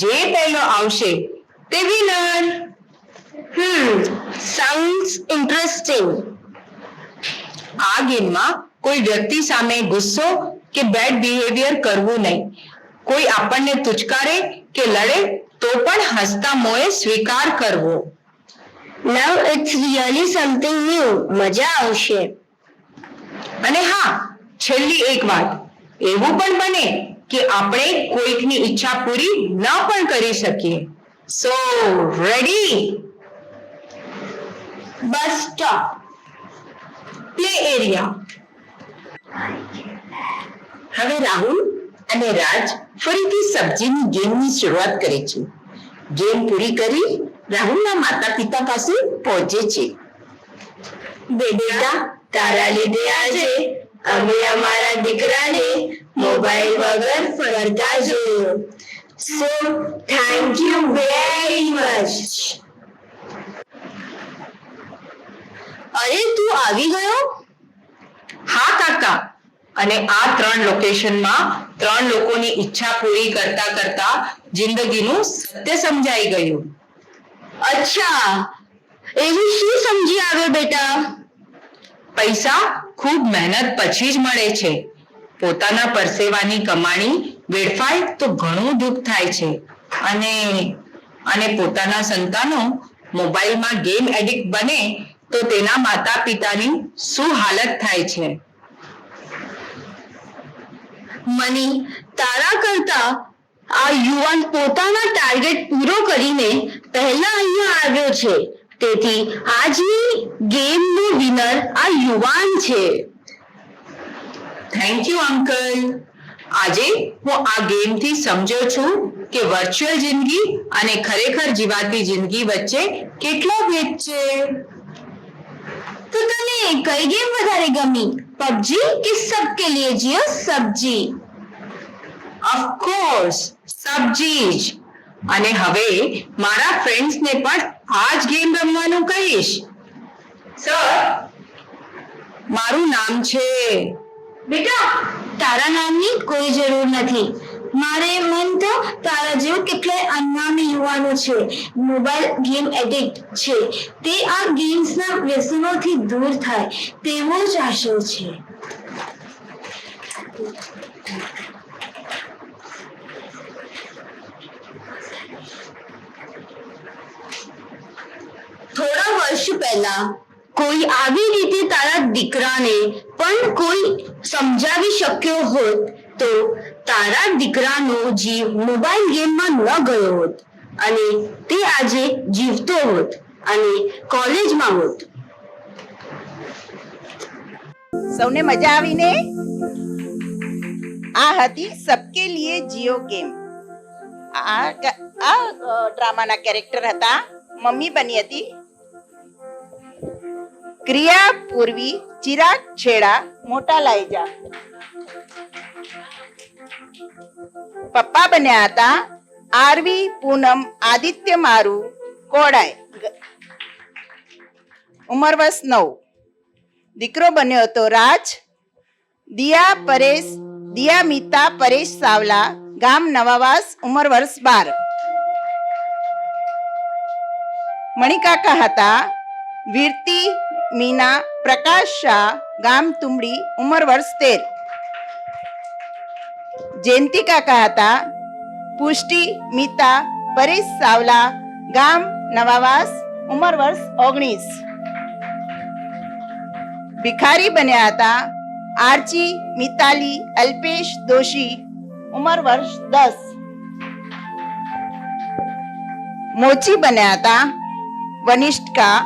જે પહેલો આવશે તે વિનર. Sounds interesting. આ ગેમમાં કોઈ વ્યક્તિ સામે ગુસ્સો કે બેડ બિહેવિયર કરવું નહીં. કોઈ આપણને તુચકારે કે લડે તો પણ હસતા મોંએ સ્વીકાર કરવો. Now it's really something new. મજા આવશે. અને હા, છેલ્લી એક વાત, એવું પણ બને કે આપણે કોઈકની ઈચ્છા પૂરી ન પણ કરી શકીએ. સો ready? Bus stop. Play area. હવે રાહુલ અને રાજ ફરીથી સબ્જીની ગેમની શરૂઆત કરે છે. ગેમ પૂરી કરી રાહુલના માતા પિતા પાસે પહોંચે છે. બેટા, તારા લીધે આજે અમે અમારા દીકરાને મોબાઈલ વગર ફરતા જોયો. So thank you very much. અરે, તું આવી ગયો? હા કાકા, અને આ 3 લોકેશનમાં 3 લોકોની ઈચ્છા પૂરી કરતા કરતા જિંદગીનું સત્ય સમજાઈ ગયું. અચ્છા, એવું શું સમજી આવ્યો બેટા? પૈસા ખૂબ મહેનત પછી જ મળે છે. પોતાના પરસેવાની કમાણી વેડફાય તો ઘણું દુઃખ થાય છે અને પોતાના સંતાનો મોબાઈલમાં ગેમ એડિક્ટ બને તો તેના માતા પિતાની શું હાલત થાય છે. મની, તારા કરતા આ યુવાન પોતાના ટાર્ગેટ પૂરો કરીને પહેલા અહીંયા આવ્યો છે. તેથી આજની ગેમનો વિનર આ યુવાન છે. Thank you uncle. આજે હું આ ગેમથી સમજ્યો છું કે વર્ચ્યુઅલ જિંદગી અને ખરેખર જીવાતી જિંદગી વચ્ચે કેટલો ભેદ છે. તો તને કઈ ગેમ વધારે ગમી, પબજી કે સબકે લીએ જીઓ સબ્જી? ઓફકોર્સ સબ્જી જ. અને હવે મારા ફ્રેન્ડ્સને પણ આ જ ગેમ રમવાનું કહીશ. સર, મારું નામ છે. બેટા, તારા નામની કોઈ જરૂર નથી. મારે મન તો તારા જેવું કેટલાય અનામી યુવાનો છે, મોબાઈલ ગેમ એડિક્ટ છે. તે આ ગેમ્સના વ્યસનોથી દૂર થાય તેવો જ આશય છે. થોડા વર્ષ પહેલા કોઈ આવી રીતે તારા દીકરાને પણ કોઈ સમજાવી શક્યો હોત તો તારા દીકરાનો જીવ મોબાઈલ ગેમમાં ન ગયો હોત અને તે આજે જીવતો હોત અને કોલેજમાં હોત. સૌને મજા આવીને? આ હતી સબકે લીએ જીઓ ગેમ. આ ડ્રામાના કેરેક્ટર હતા. મમ્મી બની હતી ક્રિયા પૂર્વી, ચિરાગ છેડા, મોટા લાઈજા. પપ્પા બન્યા હતા આરવી, પૂનમ, આદિત્ય મારુ, કોડાય. ઉંમર વર્ષ 9. દીકરો બન્યો હતો રાજ. દિયા પરેશ, દિયા મીતા પરેશ સાવલા, ગામ નવાવાસ, ઉંમર વર્ષ 12. મણિકાકા હતા વીરતી, મીના પ્રકાશ શાહ ગામ તુમડી ઉંમર વર્ષ 13. જયંતી કાકા હતા પુષ્ટિ મિતા પરેશ સાવલા ગામ નવાવાસ ઉંમર વર્ષ 19. ભિખારી બન્યા હતા આરચી મિતાલી અલ્પેશ દોશી ઉંમર વર્ષ 10. મોચી બન્યા હતા વનિષ્ઠકા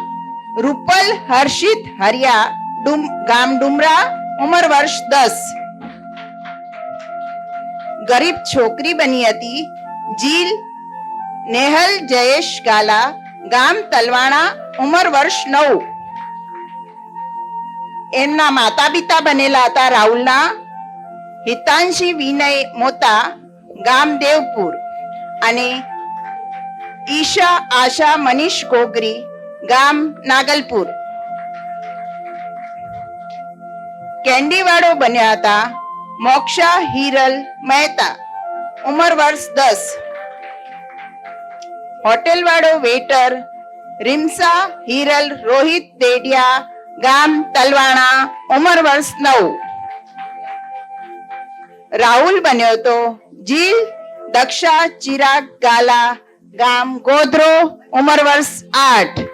રૂપલ હર્ષિત હરિયા ગામ ડુમરા ઉંમર વર્ષ 10. ગરીબ છોકરી બની હતી જીલ નેહલ જયેશ ગાલા ગામ તલવાણા ઉંમર વર્ષ 9. એમના માતા પિતા બનેલા હતા રાહુલના હિતાંશી વિનય મોતા ગામ દેવપુર અને ઈશા આશા મનીષ કોગરી ગામ નાગલપુર. કેન્ડીવાળો બન્યા હતા મોક્ષા હિરલ મહેતા ઉંમર વર્ષ 10. હોટેલવાળો વેટર રીમસા હિરલ રોહિત દેડિયા ગામ તલવાણા ઉંમર વર્ષ 9. રાહુલ બન્યો તો જીલ દક્ષા ચિરાગ ગાલા ગામ ગોધરો ઉંમર વર્ષ 8.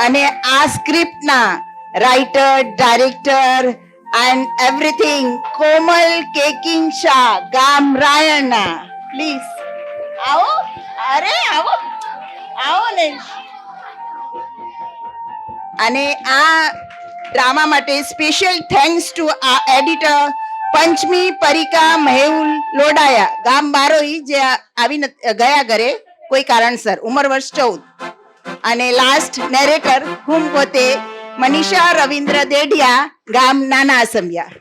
અને આ સ્ક્રિપ્ટના writer director and everything Komal caking Shah ગામ રાયણના. પ્લીઝ આવો. અરે આવો આવો ને. અને આ ડ્રામા માટે સ્પેશિયલ થેન્ક્સ ટુ આ એડિટર પંચમી પરિકા મહેઉલ લોડાયા ગામ બારોઈ જે આવી ગયા ઘરે કોઈ કારણસર ઉંમર વર્ષ 14. અને લાસ્ટ નેરેટર હું પોતે મનીષા રવિન્દ્ર દેડિયા ગામ નાના અસમિયા.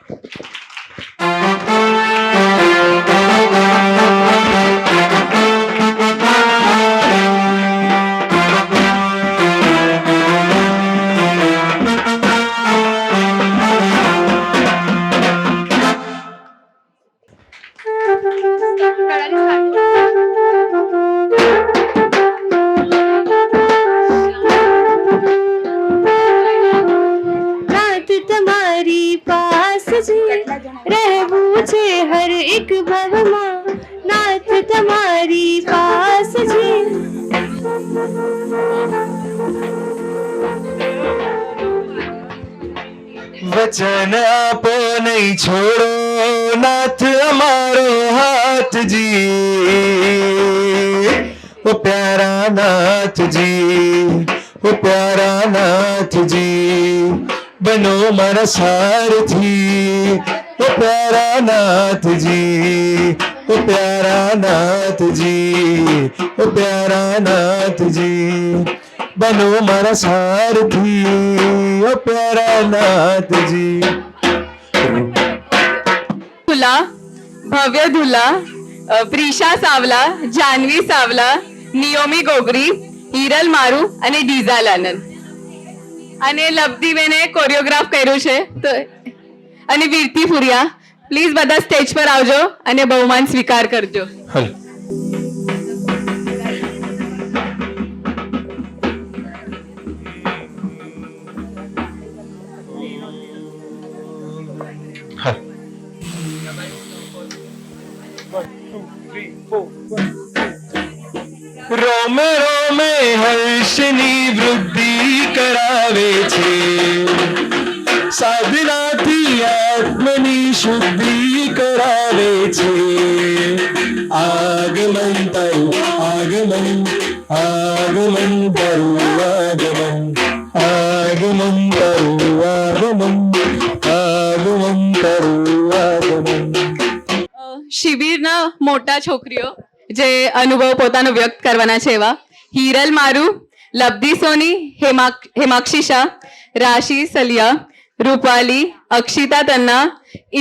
રહેવું છે હર એક ભવમાં નાથ તમારી પાસ છે. વચન આપો નહીં છોડો નાથ અમારો હાથજી. ઓ પ્યારા નાથજી, ઓ પ્યારા નાથજી, બનો મારા સારથી. ઓ પ્યારા નાથજી, ઓ પ્યારા નાથજી, ઓ પ્યારા નાથજી, બનો મારા સારથી. ઓ પ્યારા નાથજી. ધુલા ભવ્ય ધુલા પ્રિશા સાવલા જાનવી સાવલા નિયોમી ગોગરી હિરલ મારુ અને ડીઝાલ આનંદ. અને લબ્ધિબેને કોરિયોગ્રાફ કર્યું છે તો અને વીરતી ફુરિયા. પ્લીઝ બધા સ્ટેજ પર આવજો અને બહુમાન સ્વીકાર કરજો. હલ રોમે રોમે હર્ષની વૃદ્ધિ કરાવે છે. સાધનાથી આત્મની શુદ્ધિ કરાવે છે. આગમન તારું આગમન, આગમન તારું આગમન, આગમન તારું આગમન, આગમન તારું આગમન. શિબિરના મોટા છોકરીઓ જે અનુભવ પોતાનો વ્યક્ત કરવાના છે એવા હિરલ મારુ, લબ્ધિ સોની, હેમાક્ષી શાહ, રાશી સલિયા, રૂપાલી, અક્ષિતા તન્ના,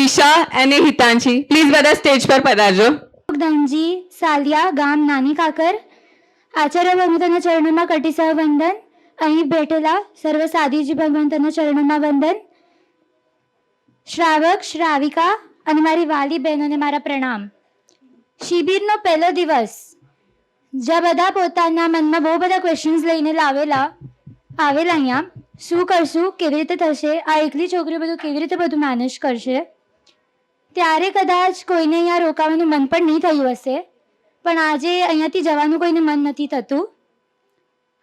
ઈશા અને હિતાંશી. પ્લીઝ બધા સ્ટેજ પર પધારજો. ધનજી સાલિયા ગામ નાની કાકર. આચાર્ય ભગવંતના ચરણોમાં કટીસહ વંદન. અહીં બેઠેલા સર્વ સાધુજી ભગવંતના ચરણોમાં વંદન. શ્રાવક શ્રાવિકા અને મારી વાલી બહેનોને મારા પ્રણામ. શિબિરનો પહેલો દિવસ જ્યાં બધા પોતાના મનમાં બહુ બધા ક્વેશ્ચન્સ લઈને લાવેલા આવેલા અહીંયા શું કરશું, કેવી રીતે થશે, આ એકલી છોકરીઓ બધું કેવી રીતે બધું મેનેજ કરશે, ત્યારે કદાચ કોઈને અહીંયા રોકાવાનું મન પણ નહીં થયું હશે. પણ આજે અહીંયાથી જવાનું કોઈને મન નથી થતું.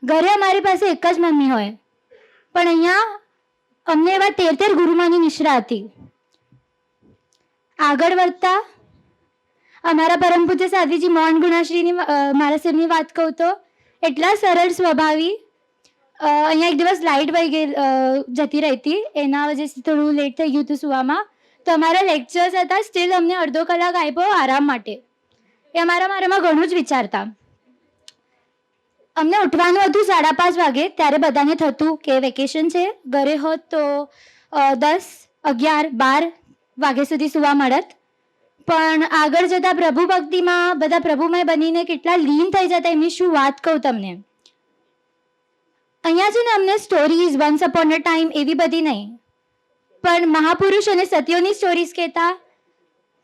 ઘરે અમારી પાસે એક જ મમ્મી હોય, પણ અહીંયા અમને એવા 13 ગુરુમાની નિશ્રા હતી. આગળ વધતા અમારા પરમ પૂજ્ય સાધ્વીજી મોહન ગુણાશ્રીની મારા સાહેબની વાત કહું તો એટલા સરળ સ્વભાવી. અહીંયા એક દિવસ લાઇટ જતી રહી હતી, એના વજહથી થોડું લેટ થઈ ગયું હતું સુવામાં. તો અમારા લેક્ચર્સ હતા, સ્ટીલ અમને અડધો કલાક આપ્યો આરામ માટે. એ અમારા મારામાં ઘણું જ વિચારતા. અમને ઉઠવાનું હતું 5:30 વાગે, ત્યારે બધાને થતું કે વેકેશન છે, ઘરે હોત તો 10, 11, 12 વાગ્યા સુધી સુવા મળત. પણ આગળ જતાં પ્રભુ ભક્તિમાં બધા પ્રભુમય બનીને કેટલા લીન થઈ જતા, એમની શું વાત કહું તમને. અહીંયા છે ને અમને stories once upon a time એવી બધી નહીં, પણ મહાપુરુષ અને સતીઓની સ્ટોરીઝ કહેતા,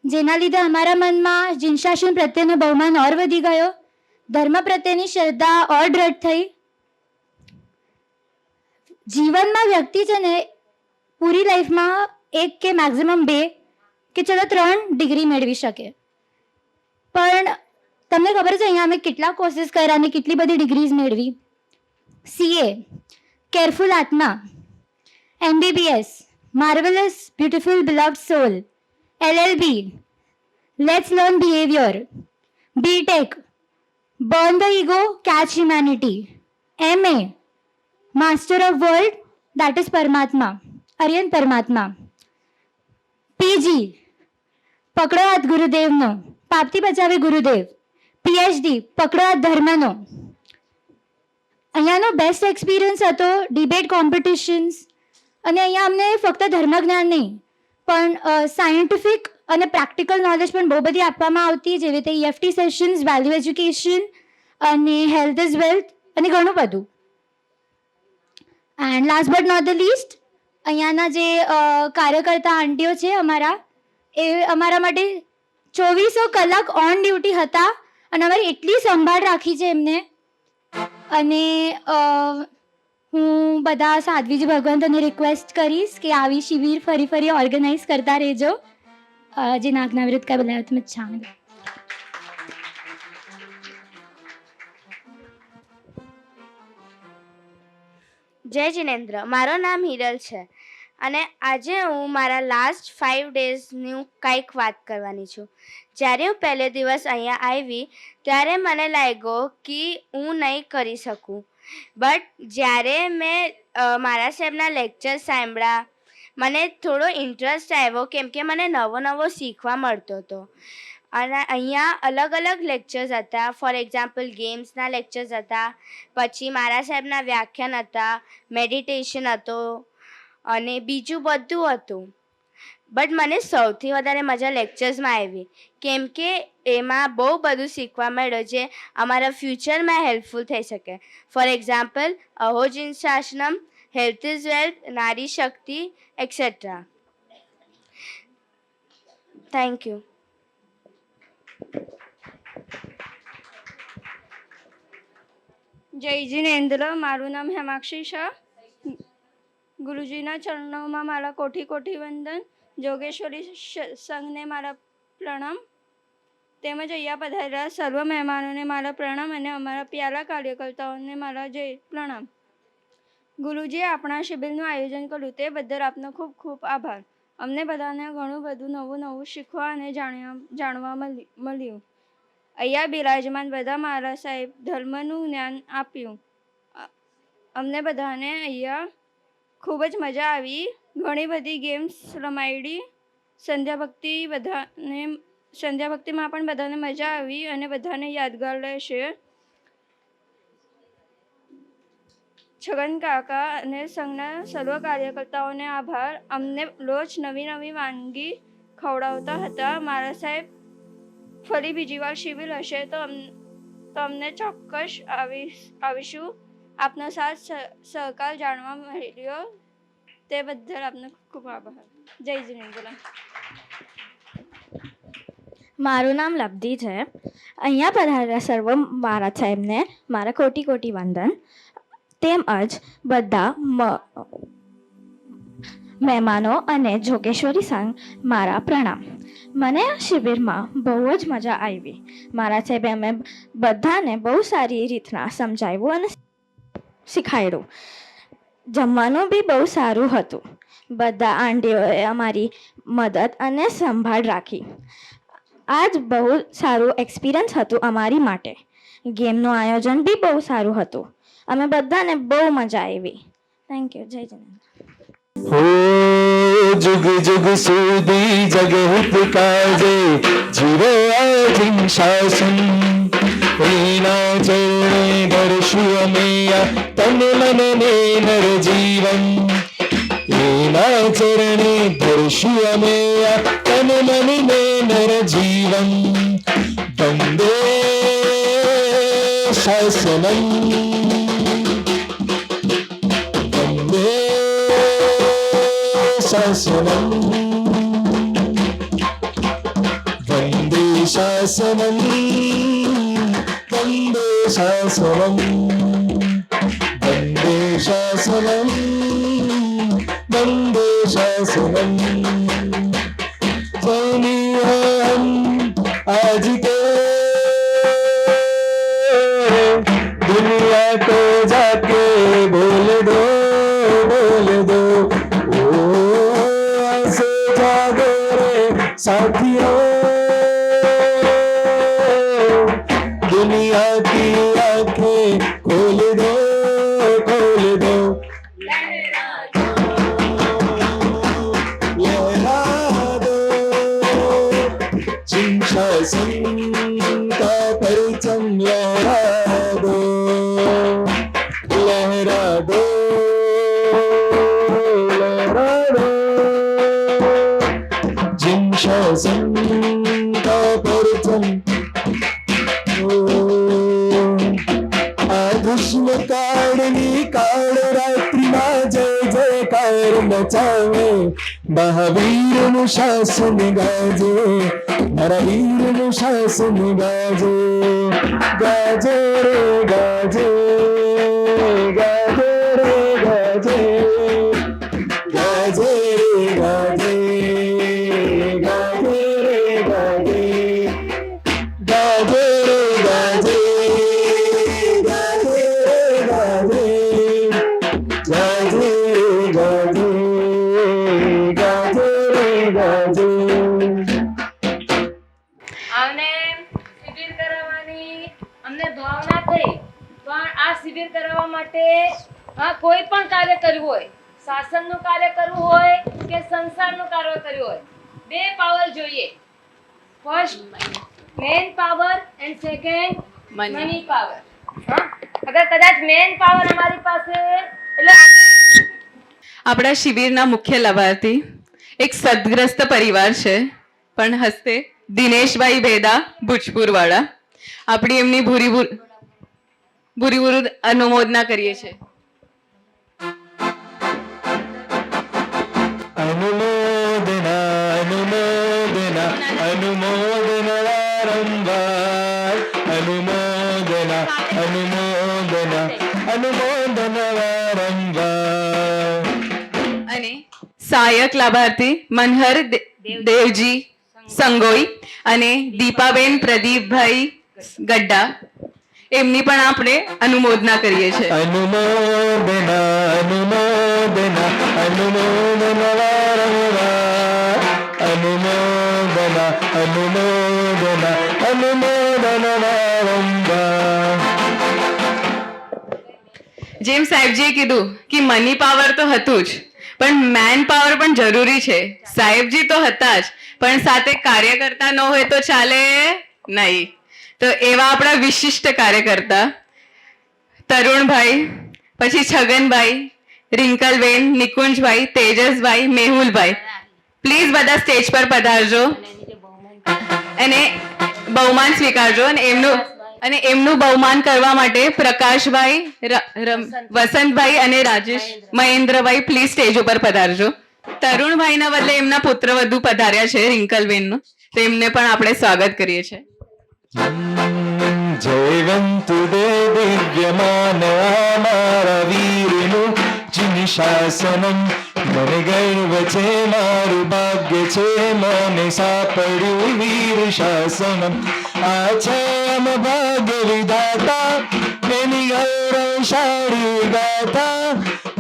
જેના લીધે અમારા મનમાં જીનશાસન પ્રત્યેનો બહુમાન ઓર વધી ગયો, ધર્મ પ્રત્યેની શ્રદ્ધા ઓર દ્રઢ થઈ. જીવનમાં વ્યક્તિ છે ને પૂરી લાઈફમાં 1 કે મેક્સિમમ 2 કે ચલો 3 ડિગ્રી મેળવી શકે. પણ તમને ખબર છે અહીંયા અમે કેટલા કોર્સીસ કર્યા અને કેટલી બધી ડિગ્રીઝ મેળવી. CA, કેરફુલ આત્મા, MBBS, marvellous beautiful beloved soul, LLB, let's learn behaviour, BTech, burn the ego, catch humanity, MA, master of world, that is પરમાત્મા, આર્યન પરમાત્મા, PG, પકડો હાથ ગુરુદેવનો, પાપથી બચાવે ગુરુદેવ, PhD, પકડો હાથ ધર્મનો. અહીંયાનો બેસ્ટ એક્સપિરિયન્સ હતો ડિબેટ કોમ્પિટિશન્સ. અને અહીંયા અમને ફક્ત ધર્મજ્ઞાન નહીં પણ સાયન્ટિફિક અને પ્રેક્ટિકલ નોલેજ પણ બહુ બધી આપવામાં આવતી, જેવી રીતે EFT સેશન્સ, વેલ્યુ એજ્યુકેશન અને હેલ્થ ઇઝ વેલ્થ અને ઘણું બધું. And last but not the least, અહીંયાના જે કાર્યકર્તા આંટીઓ છે અમારા, એ અમારા માટે 2400 કલાક ઓન ડ્યુટી હતા અને અમારી એટલી સંભાળ રાખી છે એમને. અને હું બધા સાધ્વીજી ભગવંતોને રિક્વેસ્ટ કરીશ કે આવી શિબિર ફરી ફરી ઓર્ગેનાઇઝ કરતા રહેજો. જે નાગના વિરુદ્ધ કા બોલાયો તમે છાંગ. જય જિનેન્દ્ર, મારું નામ હિરલ છે અને આજે હું મારા લાસ્ટ 5 ડેઝની કંઈક વાત કરવાની છું. જ્યારે હું પહેલે દિવસ અહીંયા આવી ત્યારે મને લાગ્યો કે હું નહીં કરી શકું, બટ જ્યારે મેં મારા સાહેબના લેક્ચર સાંભળ્યા મને થોડો ઇન્ટરેસ્ટ આવ્યો, કેમ કે મને નવો નવો શીખવા મળતો હતો. અને અહીંયા અલગ અલગ લેક્ચર્સ હતા. ફોર એક્ઝામ્પલ ગેમ્સના લેક્ચર્સ હતા, પછી મારા સાહેબના વ્યાખ્યાન હતા, મેડિટેશન હતો અને બીજું બધું હતું. બટ મને સૌથી વધારે મજા લેક્ચર્સમાં આવી, કેમ કે એમાં બહુ બધું શીખવા મળ્યું જે અમારા ફ્યુચરમાં હેલ્પફુલ થઈ શકે. ફોર એક્ઝામ્પલ અહોજીન શાસનમ, હેલ્થ ઇઝ વેલ્થ, નારી શક્તિ એક્સેટ્રા. Thank you. જય જિનેન્દ્ર, મારું નામ હેમાક્ષી શાહ. ગુરુજીના ચરણોમાં મારા કોટી કોટી વંદન. જોગેશ્વરી સંઘને મારા પ્રણામ, તેમજ અહીંયા પધારેલા સર્વ મહેમાનોને મારા પ્રણામ અને અમારા પ્યારા કાર્યકર્તાઓને મારા જય પ્રણામ. ગુરુજીએ આપણા શિબિરનું આયોજન કર્યું તે બદલ આપનો ખૂબ ખૂબ આભાર. અમને બધાને ઘણું બધું નવું શીખવા અને જાણવા મળ્યું. અહીંયા બિરાજમાન બધા મારા સાહેબ ધર્મનું જ્ઞાન આપ્યું. અમને બધાને અહીંયા ખૂબ જ મજા આવી. ઘણી બધી ગેમ્સ રમાડી. સંધ્યા ભક્તિમાં પણ બધાને મજા આવી અને બધાને યાદગાર રહેશે. છગન કાકા અને સંઘના સર્વ કાર્યકર્તાઓને આભાર. અમને રોજ નવી નવી વાનગી ખવડાવતા હતા. મારા સાહેબ ફરી બીજી વાર શિબિર હશે તો અમને ચોક્કસ આવીશું. આપનો સાથ સહકાર જાણવા મળ્યો તે બદલ આપનો ખૂબ આભાર. જય જિનેન્દ્ર. મારું નામ લબ્ધી છે. અહીંયા પધારેલા સર્વ મારા સાહેબને મારા કોટી કોટી વંદન. તેમજ બધા મહેમાનો અને જોગેશ્વરી સંઘ મારા પ્રણામ. મને આ શિબિરમાં બહુ જ મજા આવી. મારા સાહેબે અમે બધાને બહુ સારી રીતના સમજાવ્યું અને શીખવાડ્યું. જમવાનું બી બહુ સારું હતું. બધા આંટીઓએ અમારી મદદ અને સંભાળ રાખી. આ જ બહુ સારું એક્સપિરિયન્સ હતું અમારી માટે. ગેમનું આયોજન બી બહુ સારું હતું. અમે બધાને બહુ મજા આવી. Thank you. જય જનક. हो जुग जुग सूदी जगत काजे जीवो आजिन शासन रीना चरणे दर्शु अमेया तन मन ने नर जीवन रीना चरणे दर्शु अमेया तन मन ने नर जीवन वंदे शासनम शासनम वंदे शासनम वंदे शासनम वंदे शासनम वंदे शासनम हम आज के दुनिया को जाके बोल दो साथियों दुनिया की आंखें खोल दो लहरा दो जिन शासन का परचम लहरा दो जिन शासन का परचम दुष्म काळनी काळ रात्री जय जयकार मचावे महावीर नु शासन गाजे नरवीर नु शासन गाजे गाजे रे गाजे गाजे रे गाजे गाजे रे गाजे શિબિર કરાવવા માટે કોઈ પણ કાર્ય કરવું હોય, શાસનનું કાર્ય કરવું હોય કે સંસારનું કાર્ય કરવું હોય, બે પાવર જોઈએ. First man power and second money power. અગર કદાચ મેન પાવર અમારી પાસે એટલે આપણા શિબિરના મુખ્ય લાભાર્થી એક સદગ્રસ્ત પરિવાર છે, પણ હસ્તે દિનેશભાઈ ભેદા ભુજપુરવાળા. આપણી એમની ભૂરી અનુમોદના કરીએ છીએ. अनुमोदना अनुमोदना अनुमोदना वारंवार अनुमोदना अनुमोदना अनुमोदना વારંવાર. અને સહાયક લાભાર્થી મનહર દેવજી સંગોઈ અને દીપાબેન પ્રદીપભાઈ ગड्डा, એમની પણ આપણે અનુમોદના કરીએ છીએ. अनुमोदना अनुमोदना अनुमोदना वारंवार अनुमोदना अनुमोदना अनुमोदना वारंवार. જેમ સાહેબજીએ કીધું કે મની પાવર તો હતું જ, પણ મેન પાવર પણ જરૂરી છે. સાહેબજી તો હતા જ, પણ સાથે કાર્યકર્તા ન હોય તો ચાલે નહીં. તો એવા આપણા વિશિષ્ટ કાર્યકર્તા તરુણભાઈ, પછી છગનભાઈ, રિંકલબેન, નિકુંજભાઈ, તેજસભાઈ, મેહુલભાઈ, પ્લીઝ બધા સ્ટેજ પર પધારજો અને બહુમાન સ્વીકારજો. અને એમનું બહુમાન કરવા માટે પ્રકાશભાઈ, વસંતભાઈ અને રાજેશ મહેન્દ્રભાઈ પ્લીઝ સ્ટેજ ઉપર પધારજો. તરુણભાઈના બદલે એમના પુત્રવધુ પધાર્યા છે રિંકલબેનનું, તો એમને પણ આપણે સ્વાગત કરીએ છીએ. જયવંતુ દે દિવ્યમાન અમારા વીરનું જીન શાસનમ. મને ગર્વ છે, મારું ભાગ્ય છે, મને સાંપડ્યું વીર શાસનમ. આ છે અમ ભાગ્ય વિધાતા, એની ગૌરવશાળી ગાથા.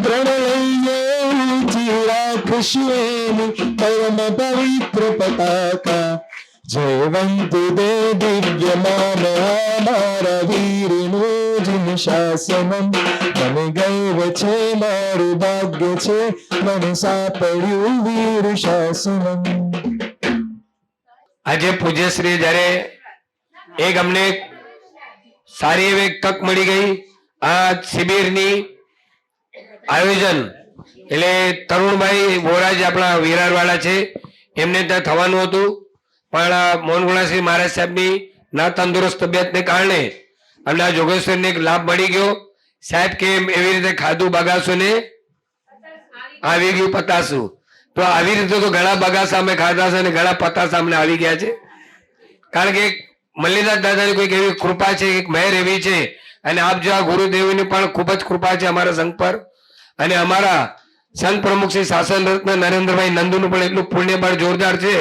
પ્રણ લઈએ ઊંચી રાખશું એની પરમ પવિત્ર પતાકા. જયવંતુ દે દિવ્યમાન અમારા વીરનું જીન શાસનમ. મને ગર્વ છે, મારું ભાગ્ય છે, મને સાંપડ્યું વીર શાસનમ. આજે પૂજ્યશ્રી જ્યારે એક અમને સારી એવી એક તક મળી ગઈ આ શિબિરની આયોજન, એટલે તરુણભાઈ વોરા જે આપણા વિરારવાળા છે એમને ત્યાં થવાનું હતું, પણ મોહનગુણાશ્રી મહારાજ સાહેબની ના તંદુરસ્ત તબિયતને કારણે અમને આ જોગેશ્વરને એક લાભ મળી ગયો. સાહેબ કે એવી રીતે ખાધું બગાસું ને આવી ગયું પતાસું. તો આવી રીતે તો ઘણા બગાસા અમે ખાધા છે અને ઘણા પતાસા અમને આવી ગયા છે. કારણ કે મલ્લીદાસ દાદાની કોઈક એવી કૃપા છે, એક મહેર એવી છે, અને આપ જેવા ગુરુદેવની પણ ખૂબ જ કૃપા છે અમારા સંઘ પર. અને અમારા સંઘ પ્રમુખ શ્રી શાસન રત્ન નરેન્દ્રભાઈ નંદુનું પણ એટલું પુણ્યબળ જોરદાર છે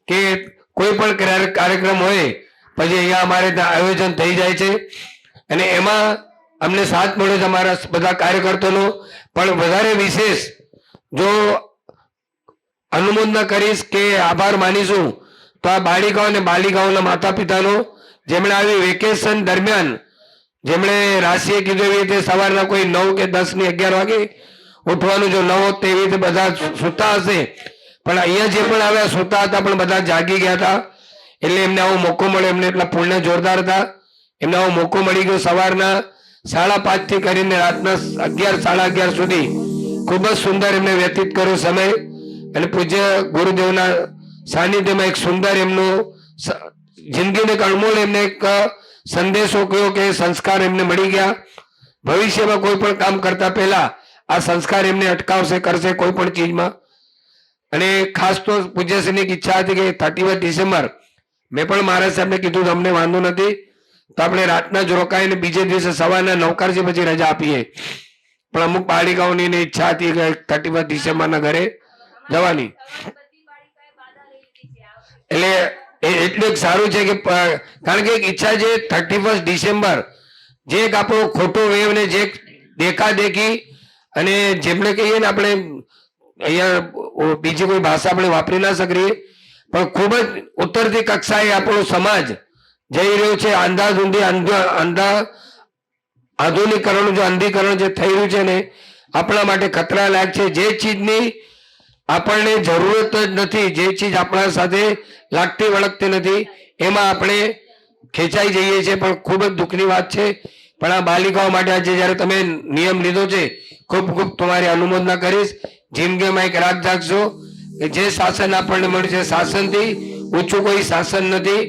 કે કોઈ પણ કાર્યક્રમ હોય પછી અહીંયા અમારે ત્યાં આયોજન થઈ જાય છે. અને એમાં અમને સાથ મળ્યો છે અમારા બધા કાર્યકર્તાનો. પણ વધારે વિશેષ જો અનુમોદના કરીશ કે આભાર માનીશું તો આ બાળિકાઓ અને બાલિકાઓના માતા પિતાનો, જેમણે આવી વેકેશન દરમિયાન જેમણે રાશિએ કીધું એવી રીતે સવારના કોઈ 9 કે 10 ની 11 વાગે ઉઠવાનું, જો ન હોત તેવી રીતે બધા સૂતા હશે, પણ અહીંયા જે પણ આવ્યા સૂતા હતા પણ બધા જાગી ગયા હતા. એટલે એમને આવો મોકો મળ્યો, એમને એટલા પુણ્ય જોરદાર હતા. એમને આવો મોકો મળી ગયો સવારના 5:30 થી કરીને રાતના 11 સાડા 11 સુધી ખૂબ જ સુંદર એમને વ્યતીત કર્યો સમય. અને પૂજ્ય ગુરુદેવના સાનિધ્યમાં એક સુંદર એમનું જિંદગીને એક અણમોલ એમને એક સંદેશો કયો કે સંસ્કાર એમને મળી ગયા. ભવિષ્યમાં કોઈ પણ કામ કરતા પહેલા આ સંસ્કાર એમને અટકાવશે, કરશે કોઈ પણ ચીજમાં. અને ખાસ તો પૂજ્યશ્રીની ઈચ્છા હતી કે 31 ડિસેમ્બર મેં પણ મહારાજ સાહેબને કીધું અમને વાંધો નથી તો આપણે રાતના જ રોકાઈને બીજે દિવસે સવારના 9 વાગે પછી રજા આપીએ. પણ અમુક બાળિકાઓની ઈચ્છા હતી કે 31 ડિસેમ્બરના ઘરે જવાની. એટલે એટલું એક સારું છે કે કારણ કે એક ઈચ્છા છે 31 ડિસેમ્બર જે એક આપણો ખોટો વેવ ને જે દેખાદેખી અને જેમણે કહીએ ને આપણે અહીંયા બીજી કોઈ ભાષા આપણે વાપરી ના શકીએ, પણ ખૂબ જ ઉતરતી કક્ષાએ આપણો સમાજ જઈ રહ્યો છે. આધુનિકરણ જો અંધીકરણ જે થઈ રહ્યું છે ને આપણા માટે ખતરા લાયક છે. જે ચીજની આપણને જરૂરત જ નથી, જે ચીજ આપણા સાથે લાગતી વળગતી નથી એમાં આપણે ખેંચાઈ જઈએ છીએ, પણ ખૂબ જ દુઃખની વાત છે. પણ આ બાલિકાઓ માટે આજે જ્યારે તમે નિયમ લીધો છે ખૂબ ખૂબ તમારી અનુમોદના કરીશ. જિંદગીમાં એક રાગ જાગશો કે જે શાસન આપણને મળ્યું છે શાસનથી ઊંચું કોઈ શાસન નથી,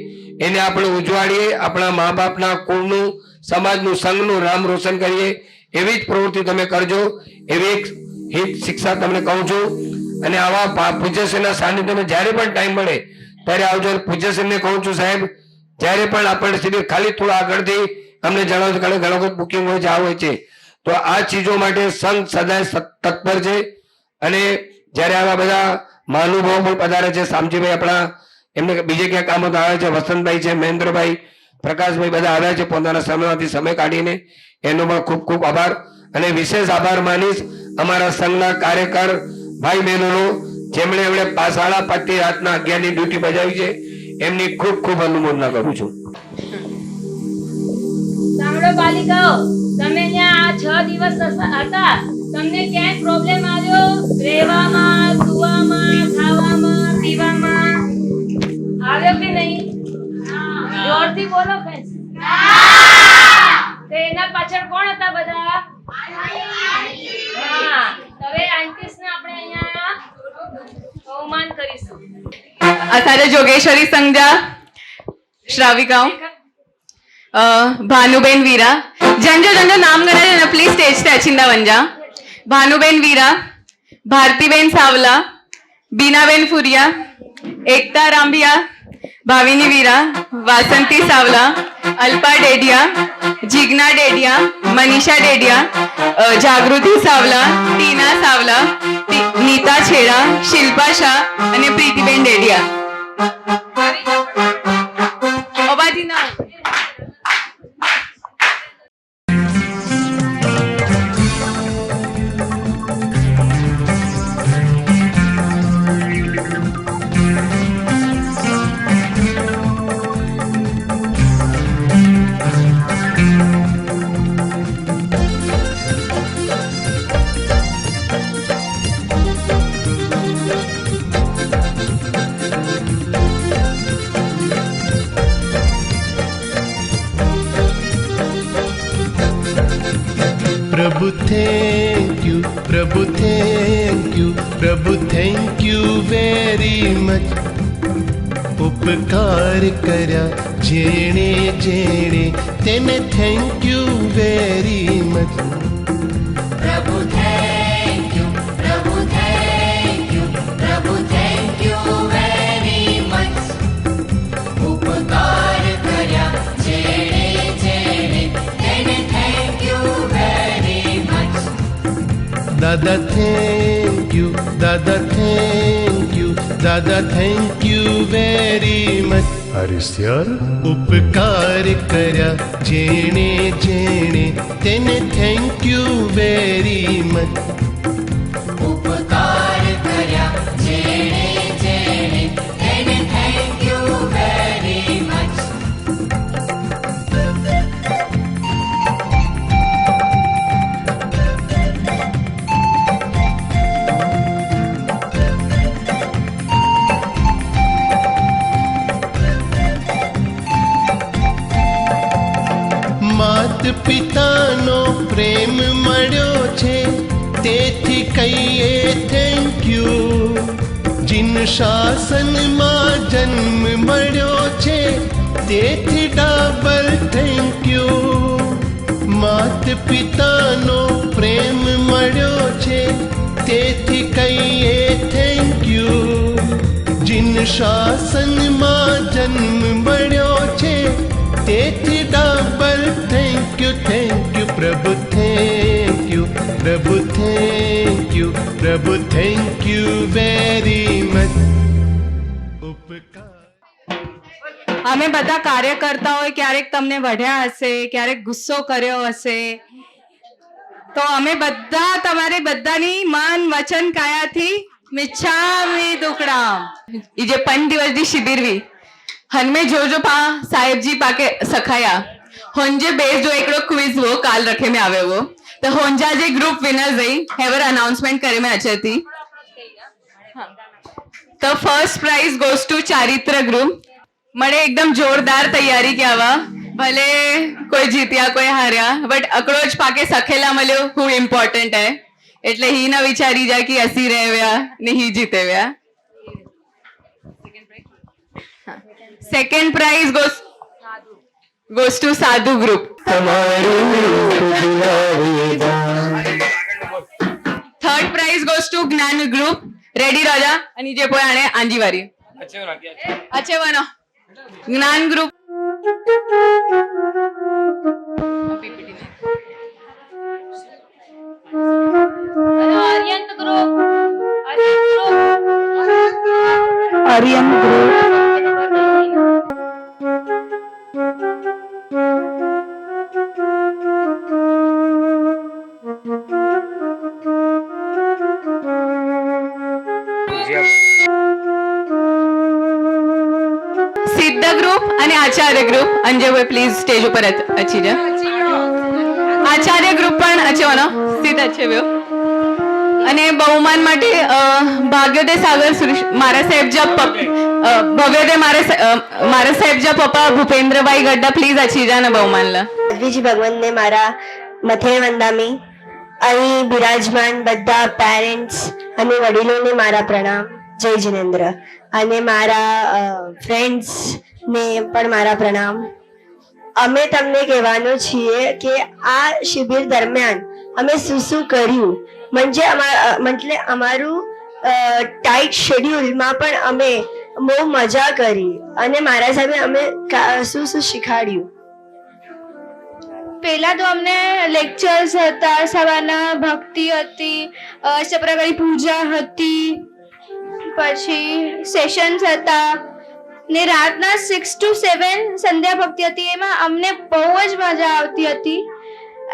એને આપણે ઉજવાડીએ, આપણા મા બાપના કુળનું, સમાજનું, સંઘનું નામ રોશન કરીએ. એવી જ પ્રવૃત્તિ તમે કરજો, એવી એક હિત શિક્ષા તમને કહું છું. અને આવા પૂજ્યશ્રીના સાનિધ્યમાં જ્યારે પણ ટાઈમ મળે ત્યારે આવજો. પૂજ્યશ્રીને કહું છું સાહેબ જ્યારે પણ આપણે શિબિર ખાલી થોડા આગળથી અમને જણાવજો, કારણ ઘણો વખત બુકિંગ હોય છે, આ હોય છે, તો આ ચીજો માટે સંઘ સદાય તત્પર છે. અને જ્યારે આવા બધા મહાનુભાવો પણ પધારે છે, શામજીભાઈ આપણા એમને બીજે ક્યાં કામો આવે છે, વસંતભાઈ છે, મહેન્દ્રભાઈ, પ્રકાશભાઈ, બધા આવ્યા છે પોતાના સમયમાંથી સમય કાઢીને, એનો પણ ખૂબ ખૂબ આભાર. અને વિશેષ આભાર માનીશ અમારા સંઘના કાર્યકર ભાઈ બહેનોનો, જેમણે એમણે 5:30 થી રાતના 11 ની ડ્યુટી બજાવી છે, એમની ખૂબ ખૂબ અનુમોદના કરું છું. સાંભળો બાલિકાઓ, તમે ત્યાં 6 દિવસ હતા, તમને ક્યાંય પ્રોબ્લેમ આવ્યો રહેવામાં, સુવામાં, ખાવામાં, પીવામાં આવ્યો કે નહીં? જોરથી બોલો ફ્રેન્ડ્સ. તો એના પાછળ કોણ હતા બધા? હા, હવે આંટીસને આપણે અહીંયા બહુમાન કરીશું. असारे जोगेश्वरी संघजा श्राविकाओं भानुबेन वीरा जंजो जंजो नाम गणाय ने प्लीज स्टेज ते अचिंदा वंजा. भानुबेन वीरा, भारतीबेन सावला, बीनाबेन फुरिया, एकता रामबिया, भाविनी वीरा, वासंती सावला, અલ્પા ડેડિયા, જીજ્ઞા ડેડિયા, મનીષા ડેડિયા, જાગૃતિ સાવલા, ટીના સાવલા, નીતા છેડા, શિલ્પા શાહ અને પ્રીતિબેન ડેડિયા. અવાજી ના प्रभु थैंक यू, प्रभु थैंक यू, प्रभु थैंक यू वेरी मच. उपकार કર્યા જેણે જેણે તેને થેન્ક યુ વેરી મચ. પ્રભુ થેન્ક યુ, પ્રભુ થેન્ક યુ, પ્રભુ થેન્ક યુ વેરી મચ. ઉપકાર કર્યા જેણે જેણે તેને થેન્ક યુ વેરી મચ. દાદા થેન્ક યુ, દાદા થેન્ક યુ, દાદા થેન્ક યુ વેરી મચ. હરિશ્યર ઉપકાર કર્યા જેણે જેણે તેને થેન્ક યુ વેરી મચ. ઉપકાર કર્યા જેણે જેણે તેને થેન્ક યુ વેરી મચ. માત પિતાનો પ્રેમ મળ્યો છે તેથી કહીએ થેન્ક યુ. જીન શાસનમાં જન્મ મળ્યો છે તેથી ડબલ થેન્ક યુ. માત પિતાનો પ્રેમ મળ્યો છે તેથી કહીએ થેન્ક યુ. જીન શાસનમાં જન્મ મળ્યો છે તેથી double thank you. Thank you પ્રભુ, થેન્ક યુ પ્રભુ, થેન્ક યુ પ્રભુ, થેન્ક યુ વેરી મચ. અમે બધા કાર્યકર્તાઓએ ક્યારેક તમને વઢ્યા હશે, ક્યારેક ગુસ્સો કર્યો હશે, તો અમે બધા તમારે બધાની મન વચન કાયાથી મિચ્છામી દુકડામ. એ જે 5 દિવસની શિબિરવી હનમે जो पा साहेब जी पाके सखाया होंजे बेस जो एकड़ो क्विज वो काल रखे में आवे वो तो होंजा जे ग्रुप विनर गई हेवर अनाउंसमेंट करे में अच्छे थी. तो फर्स्ट प्राइज गोस टू चारित्र ग्रुप. मड़े एकदम जोरदार तैयारी किया हुआ, भले कोई जीत्या कोई हार्या बट अकड़ोच पाके सखेला मल्यो हु इम्पोर्टेंट है એટલે ही ना विचारी जाए कि असी रहव्या ने ही जीते व्या. Second prize goes to Sadhu group. Third prize goes to Gyan group. रेडी राजा आणि जे पोय आणे आंजीवारी अच्छे वनो Gyan group. Aryan group, Aryan group. Siddh group અને આચાર્ય ગ્રુપ. અંજયભાઈ પ્લીઝ સ્ટેજ ઉપર અચી જા. આચાર્ય ગ્રુપ પણ અચવાનો સિદ્ધ અચે વ્યો. અને બહુમાન માટે ભાગ્યોદય સાગર મારા સાહેબજા ભવ્યોદય મારા સાહેબજા પપ્પા ભૂપેન્દ્રભાઈ ગड्डा પ્લીઝ અચી જા ને બહુમાન લા. પદવીજી ભગવાનને મારા મથે વંદામી. અહીં બિરાજમાન બધા પેરેન્ટ્સ અને વડીલોને મારા પ્રણામ. જય જિનેન્દ્ર. અને મારા ફ્રેન્ડ્સને પણ મારા પ્રણામ. અમે તમને કહેવાનું છીએ કે આ શિબિર દરમિયાન અમે શું શું કર્યું, म्हणजे અમારું ટાઈટ શેડ્યુલમાં પણ અમે બહુ મજા કરી અને મારા સાહેબે અમે શું શું શીખવાડ્યું પહેલાં તો અમને લેક્ચર્સ હતા, સવારના ભક્તિ હતી, અષ્ટપ્રકારી પૂજા હતી, પછી સેશન્સ હતા ને રાતના 6 to 7 સંધ્યા ભક્તિ હતી. એમાં અમને બહુ જ મજા આવતી હતી.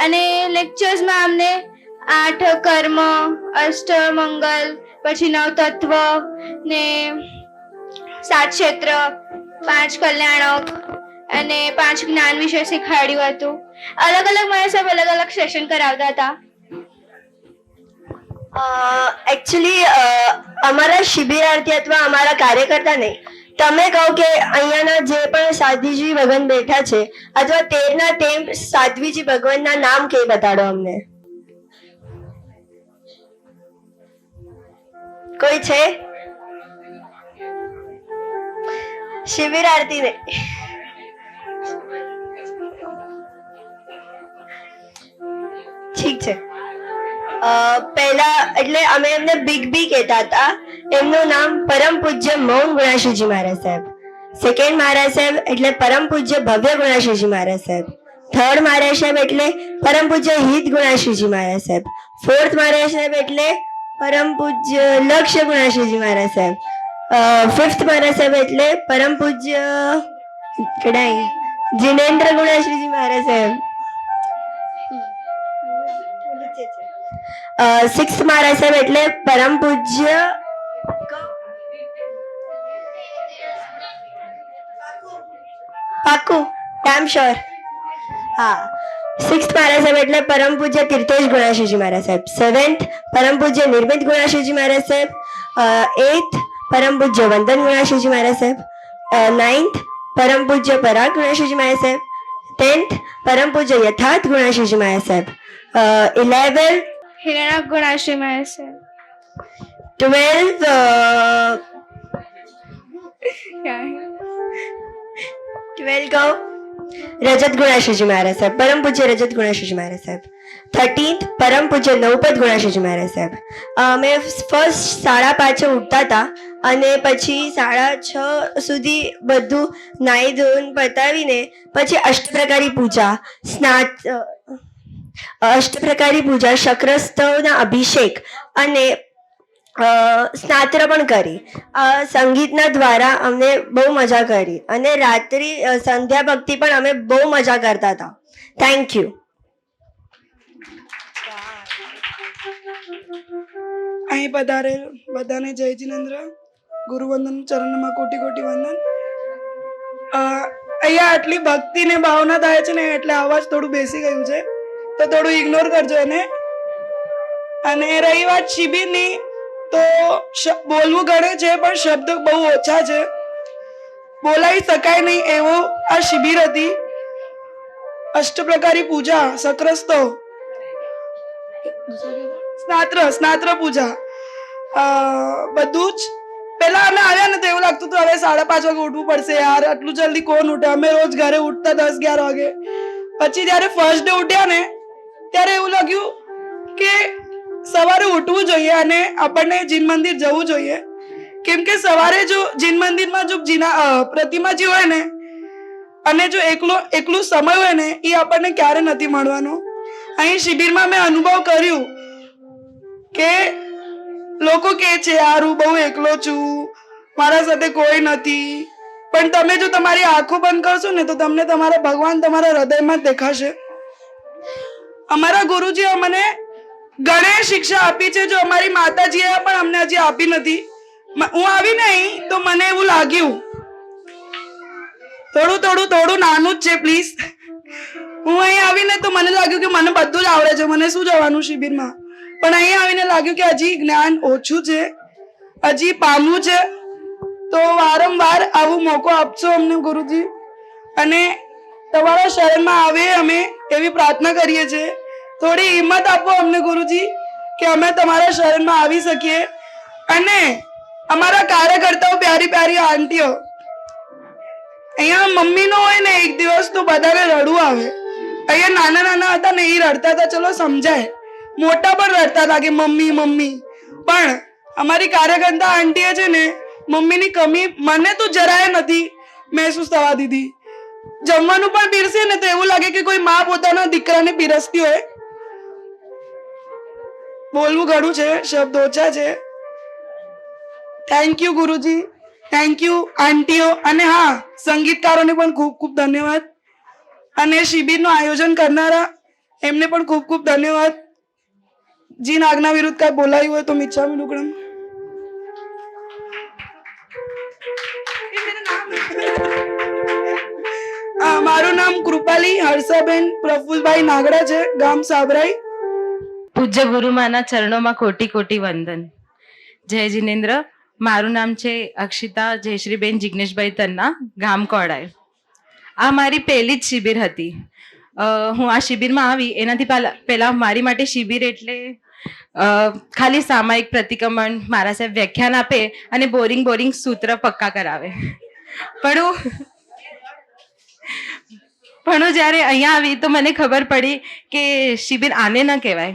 અને લેક્ચર્સમાં અમને 8 કર્મ, અષ્ટમંગલ, પછી 9 તત્વ ને 7 ક્ષેત્ર, 5 કલ્યાણક અને 5 જ્ઞાન વિશે શીખવાડ્યું હતું. અલગ અલગ મારા સાહેબ અલગ અલગ સેશન કરાવતા હતા. એકચ્યુઅલી અમારા શિબિરાર્થી અથવા અમારા કાર્યકર્તા નહીં, તમે કહો કે અહીંયાના જે પણ સાધ્વીજી ભગવાન બેઠા છે અથવા 13ના 13 સાધ્વીજી ભગવાનના નામ કે બતાડો અમને. કોઈ છે? શિબિરાર્થી નહીં. ઠીક છે. પહેલા એટલે અમે એમને બિગ બી કહેતા હતા. એમનું નામ પરમ પૂજ્ય મૌન ગુણાશ્રીજી મહારાજ સાહેબ. સેકન્ડ મહારાજ સાહેબ એટલે પરમ પૂજ્ય ભવ્ય ગુણાશ્રીજી મહારાજ સાહેબ. થર્ડ મહારાજ સાહેબ એટલે પરમ પૂજ્ય હિત ગુણાશ્રીજી મહારાજ સાહેબ. ફોર્થ મહારાજ સાહેબ એટલે પરમ પૂજ્ય લક્ષ્ય ગુણાશ્રીજી મહારાજ સાહેબ. ફિફ્થ મહારાજ સાહેબ એટલે પરમ પૂજ્ય કડાઈ જીનેન્દ્ર ગુણાશ્રીજી મહારાજ સાહેબ. સિક્સ્થ મહારાજ સાહેબ એટલે પરમ પૂજ્ય પાકું ડેમ શ્યોર. હા, સિક્સ્થ મહારાજ સાહેબ એટલે પરમ પૂજ્ય તીર્થેશ ગુણાશ્રીજી મહારાજ સાહેબ. સેવન્થ પરમ પૂજ્ય નિર્મિત ગુણાશ્રીજી મહારાજ સાહેબ. એઇથ પરમ પૂજ્ય વંદન ગુણાશ્રીજી મહારાજ સાહેબ. નાઇન્થ પરમ પૂજ્ય પરાગ ગુણાશ્રીજી મહારાજ સાહેબ. 10th પરમ પૂજ્ય યથાર્થ ગુણાશ્રીજી મહારાજ સાહેબ. 11th હિરણ્યક ગુણાશ્રી મહારાજ સાહેબ. 12th કહો રજત ગુણાશ્રીજી મહારાજ સાહેબ. પરમ પૂજ્ય રજત ગુણાશ્રીજી મહારાજ સાહેબ. 13th પરમ પૂજ્ય નવપદ ગુણાશ્રીજી મહારાજ સાહેબ. અમે ફર્સ્ટ 5:30 ઉઠતા હતા અને પછી 6:30 સુધી બધું નાહી ધોઈને પતાવીને પછી અષ્ટપ્રકારી પૂજા, શક્રસ્તવના અભિષેક અને સ્નાત્ર પણ કરી. સંગીતના દ્વારા અમને બહુ મજા કરી અને રાત્રિ સંધ્યા ભક્તિ પણ અમે બહુ મજા કરતા હતા. Thank you. અહીં પધારેલ બધાને જય જિનેન્દ્ર. ગુરુવંદન ચરણમાં કોટી કોટી વંદન. અહીંયા આટલી ભક્તિ ને ભાવના થાય છે ને એટલે અવાજ થોડું બેસી ગયું છે તો થોડું ઇગ્નોર કરજો એને. અને રહી વાત શિબિરની તો બોલવું ગણે છે પણ શબ્દ બહુ ઓછા છે, બોલાવી શકાય નહીં એવો આ શિબિર હતી. અષ્ટપ્રકારી પૂજા, સક્રસ્તો, સ્નાત્ર પૂજા બધું જ. પેલા અમે આવ્યા ને તો એવું લાગતું હતું હવે 5:30 વાગે ઉઠવું પડશે યાર, આટલું જલ્દી કોણ ઉઠે. અમે રોજ ઘરે ઉઠતા 10-11 વાગે. પછી જયારે ફર્સ્ટ ડે ઉઠ્યા ને ત્યારે એવું લાગ્યું કે સવારે ઉઠવું જોઈએ અને આપણને જીન મંદિર જવું જોઈએ. કેમ કે સવારે જો જીન મંદિરમાં જો પ્રતિમાજી હોય ને અને જો એકલું સમય હોય ને એ આપણને ક્યારે નથી મળવાનો. અહીં શિબિરમાં મેં અનુભવ કર્યું કે લોકો કહે છે યાર હું બહુ એકલો છું, મારા સાથે કોઈ નથી. પણ તમે જો તમારી આંખો બંધ કરશો ને તો તમને તમારા ભગવાન તમારા હૃદયમાં જ દેખાશે. અમારા ગુરુજીએ અમને ઘણી શિક્ષા આપી છે જો અમારી માતાજીએ પણ અમને હજી આપી નથી. હું આવી નહીં તો મને એવું લાગ્યું થોડું નાનું જ છે પ્લીઝ. હું અહીં આવીને તો મને લાગ્યું કે મને બધું જ આવડે છે, મને શું જવાનું શિબિરમાં. પણ અહીં આવીને લાગ્યું કે હજી જ્ઞાન ઓછું છે, હજી પામવું છે. તો વારંવાર આવો મોકો આપશો અમને ગુરુજી અને તમારા શરણમાં આવે અમે એવી પ્રાર્થના કરીએ છીએ. થોડી હિંમત આપો અમને ગુરુજી કે અમે તમારા શરણમાં આવી શકીએ. અને અમારા કાર્યકર્તાઓ પ્યારી પ્યારી આંટીઓ અહીંયા મમ્મીનો હોય ને એક દિવસ તો બધાને રડવું આવે. અહીંયા નાના હતા ને એ રડતા હતા, ચલો સમજાય. મોટા પણ રડતા હતા કે મમ્મી મમ્મી. પણ અમારી કાર્યકર્તા આંટીએ છે ને મમ્મીની કમી મને તો જરાય નથી મહેસૂસ થવા દીધી. જમવાનું પણ પીરસે ને તો એવું લાગે કે કોઈ માં પોતાના દીકરાને પીરસતી હોય. બોલવું ઘણું છે, શબ્દ ઓછા છે. થેન્ક યુ ગુરુજી, થેન્ક યુ આંટીઓ, અને હા, સંગીતકારોને પણ ખૂબ ખૂબ ધન્યવાદ, અને શિબિરનું આયોજન કરનારા એમને પણ ખૂબ ખૂબ ધન્યવાદ. જીન આજ્ઞા વિરુદ્ધ કાંઈ બોલાયું હોય તો મિચ્છામી દુક્કડમ. મારું નામ કૃપાલી હર્ષાબેન પ્રફુલભાઈ નાગડા છે, ગામ સાબરાઈ. પૂજ્ય ગુરુમાના ચરણોમાં કોટી કોટી વંદન. જય જિનેન્દ્ર. મારું નામ છે અક્ષિતા જયશ્રીબેન જિગ્નેશભાઈ તન્ના, ગામ કોડાય. આ મારી પહેલી જ શિબિર હતી. હું આ શિબિરમાં આવી એનાથી પહેલા મારી માટે શિબિર એટલે ખાલી સામાયિક પ્રતિક્રમણ, મારા સાહેબ વ્યાખ્યાન આપે અને બોરિંગ બોરિંગ સૂત્ર પક્કા કરાવે. પણ હું જ્યારે અહીંયા આવી તો મને ખબર પડી કે શિબિર આને ન કહેવાય.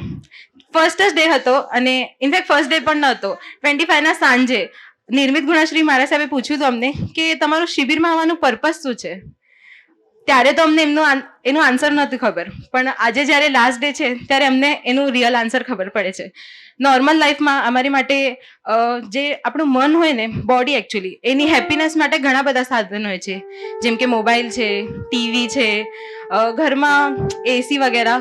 ફર્સ્ટ જ ડે હતો, અને ઇનફેક્ટ ફર્સ્ટ ડે પણ નહોતો. 25 ના સાંજે નિર્મિત ગુણાશ્રી મારા સાહેબે પૂછ્યું હતું અમને કે તમારું શિબિરમાં આવવાનું પર્પસ શું છે. ત્યારે તો અમને એનું આન્સર નહોતું ખબર, પણ આજે જ્યારે લાસ્ટ ડે છે ત્યારે અમને એનું રિયલ આન્સર ખબર પડે છે. નોર્મલ લાઈફમાં અમારી માટે જે આપણું મન હોય ને, બોડી એકચ્યુઅલી એની હેપીનેસ માટે ઘણા બધા સાધનો હોય છે, જેમ કે મોબાઈલ છે, ટીવી છે, ઘરમાં એસી વગેરે,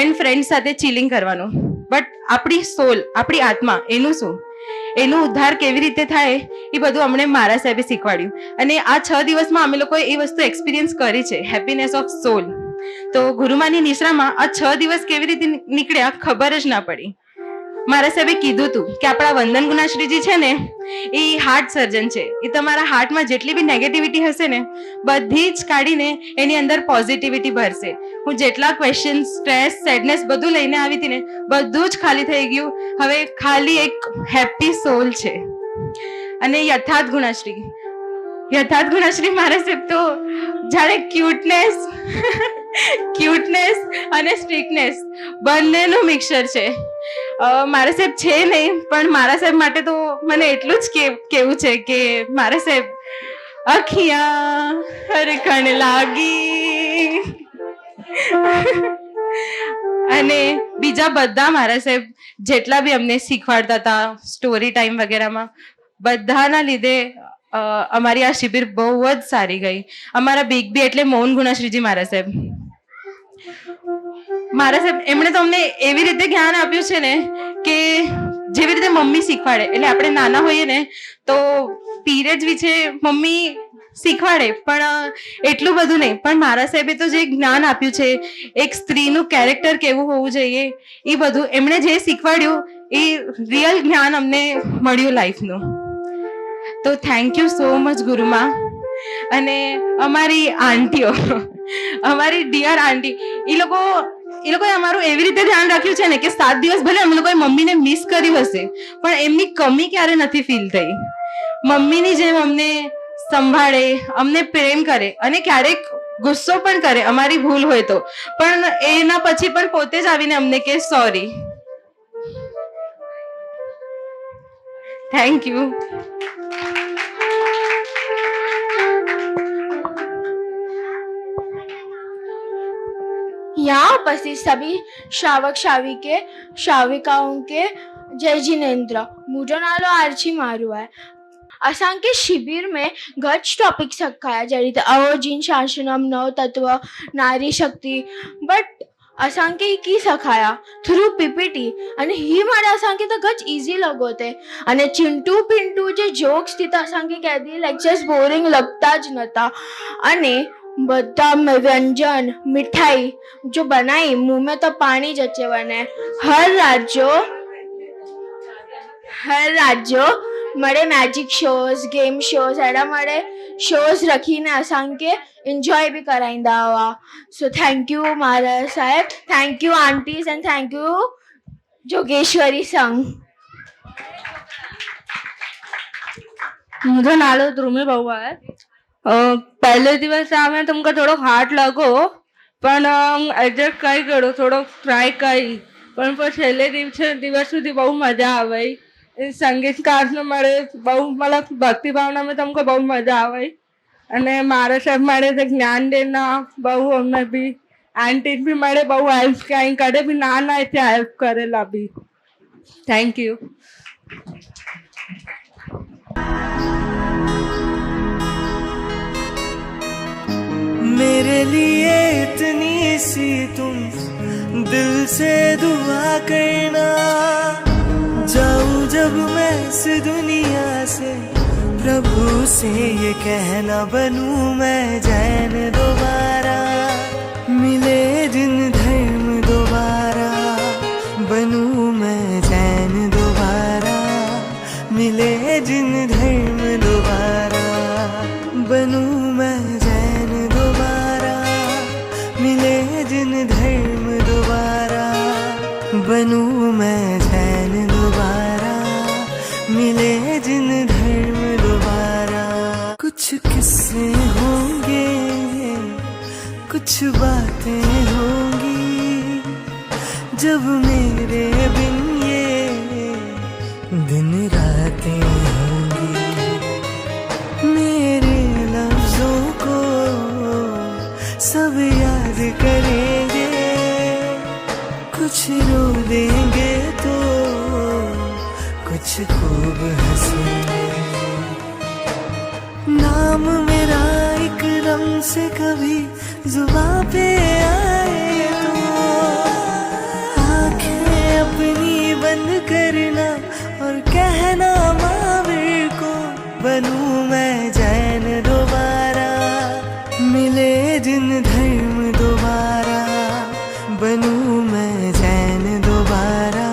એન્ડ ફ્રેન્ડ્સ સાથે ચિલિંગ કરવાનું. બટ આપણી સોલ, આપણી આત્મા, એનું શું, એનો ઉદ્ધાર કેવી રીતે થાય એ બધું અમને મારા સાહેબે શીખવાડ્યું. અને આ 6 દિવસમાં અમે લોકોએ એ વસ્તુ એક્સપિરિયન્સ કરી છે, હેપીનેસ ઓફ સોલ. તો ગુરુમાની નિશ્રામાં આ 6 દિવસ કેવી રીતે નીકળ્યા ખબર જ ના પડી. મારા સાહેબે કીધું હતું કે આપણા વંદન ગુણાશ્રીજી છે ને એ હાર્ટ સર્જન છે. એ તમારા હાર્ટમાં જેટલી બી નેગેટિવિટી હશે ને બધી જ કાઢીને એની અંદર પોઝિટિવિટી ભરશે. હું જેટલા ક્વેશ્ચન, સ્ટ્રેસ, સેડનેસ બધું લઈને આવી હતી ને બધું જ ખાલી થઈ ગયું. હવે ખાલી એક હેપી સોલ છે. અને યથાર્થ ગુણાશ્રી મારા સાહેબ તો જાણે ક્યુટનેસ અને સ્ટ્રિકનેસ બંનેનું મિક્સર છે. મારા સાહેબ છે નહીં, પણ મારા સાહેબ માટે તો મને એટલું જ કેવું છે કે મારા સાહેબ અખિયા હરખણ લાગી. અને બીજા બધા મારા સાહેબ જેટલા બી અમને શીખવાડતા હતા સ્ટોરી ટાઈમ વગેરેમાં, બધાના લીધે અમારી આ શિબિર બહુ જ સારી ગઈ. અમારા બિગ બી એટલે મૌન ગુણાશ્રીજી મારા સાહેબ એમણે તો અમને એવી રીતે જ્ઞાન આપ્યું છે ને કે જેવી રીતે મમ્મી શીખવાડે, એટલે આપણે નાના હોઈએ ને તો પીરિયડ્સ વિશે મમ્મી શીખવાડે, પણ એટલું બધું નહીં. પણ મારા સાહેબે તો જે જ્ઞાન આપ્યું છે, એક સ્ત્રીનું કેરેક્ટર કેવું હોવું જોઈએ, એ બધું એમણે જે શીખવાડ્યું એ રિયલ જ્ઞાન અમને મળ્યું લાઈફનું. તો થેન્ક યુ સો મચ ગુરુમાં. અને અમારી આંટીઓ, અમારી ડિયર આંટી, એ લોકોએ અમારું એવી રીતે ધ્યાન રાખ્યું છે ને કે 7 દિવસ ભલે અમે લોકોએ મમ્મીને મિસ કર્યું હશે પણ એમની કમી ક્યારે નથી ફીલ થઈ. મમ્મીની જેમ અમને સંભાળે, અમને પ્રેમ કરે, અને ક્યારેક ગુસ્સો પણ કરે અમારી ભૂલ હોય તો, પણ એના પછી પણ પોતે જ આવીને અમને કે સોરી. Thank you. यहाँ उपस्थित सभी श्रावक श्राविकाओं के जय जिनेन्द्र. मुझो नालो आर्ची मारू है. असांखे शिविर में घच टॉपिक सिखाया जहिड़ी रीते अवोजीन शासनम, नव तत्व, नारी शक्ति. बट असांखे की सिखाया थ्रू पीपीटी, અને ही मारे असांखे तो घच इजी लगो थे. અને चिंटू पिंटू जे जोक्स थी तो असांखे कहती लेक्चर्स बोरिंग लगता ज नता. અને બધા व्यंजन मिठाई जो बनाई मुंह में तो पानी ज अचे वने. हर राज्यो મળે મેજિક શોઝ, ગેમ શોઝ, એડા મળે શોઝ રખીને અસાંखे એન્જોય બી કરાઈંदा हुआ. સો થેન્ક યુ મારા સાહેબ, thank you aunties, and thank you Jogeshwari Sangh. मुझो नालो द्रुमी बउआ है. पहले दिवस आवे तुमको थोड़ो हार्ड लगो, पण एडजस्ट कई करो, थोड़ो ट्राई कई, पण छेल्ले दिवस सुधी बहु मजा आवे. संगीतकार ने મળે બહુ, મતલબ ભક્તિ ભાવના में तुमको बहुत मजा आवे. અને મારા સાહેબ મળે તો જ્ઞાન દેના બહુ અમે બી આંટી બી મળે બહુ હેલ્પ કાંઈ કરે બી ના એટલે હેલ્પ કરેલા બી થેન્ક યુ. मेरे लिए इतनी सी तुम दिल से दुआ करना, जाऊं जब मैं इस दुनिया से प्रभु से ये कहना, बनूं मैं जैन दोबारा, मिले जिन धर्म दोबारा, बनूं मैं जैन दोबारा, मिले जिन धर्म दोबारा, बनूं मैं जैन दोबारा, मिले जिन धर्म दोबारा, बनूं मैं जैन दोबारा, मिले जिन धर्म दोबारा. कुछ किस्से होंगे, कुछ बातें होंगी, जब मेरे बिन ये दिन रातें होंगी. मेरे लफ्जों को सब याद करेंगे, कुछ रो देंगे तो कुछ खूब हंसेंगे. नाम मेरा एक दम से कभी जुबां पे आए तो आंखें अपनी बंद करना और कहना माविर को, बनूं मैं जैन दोबारा, मिले जिन धर्म दोबारा, बनूं मैं जैन दोबारा,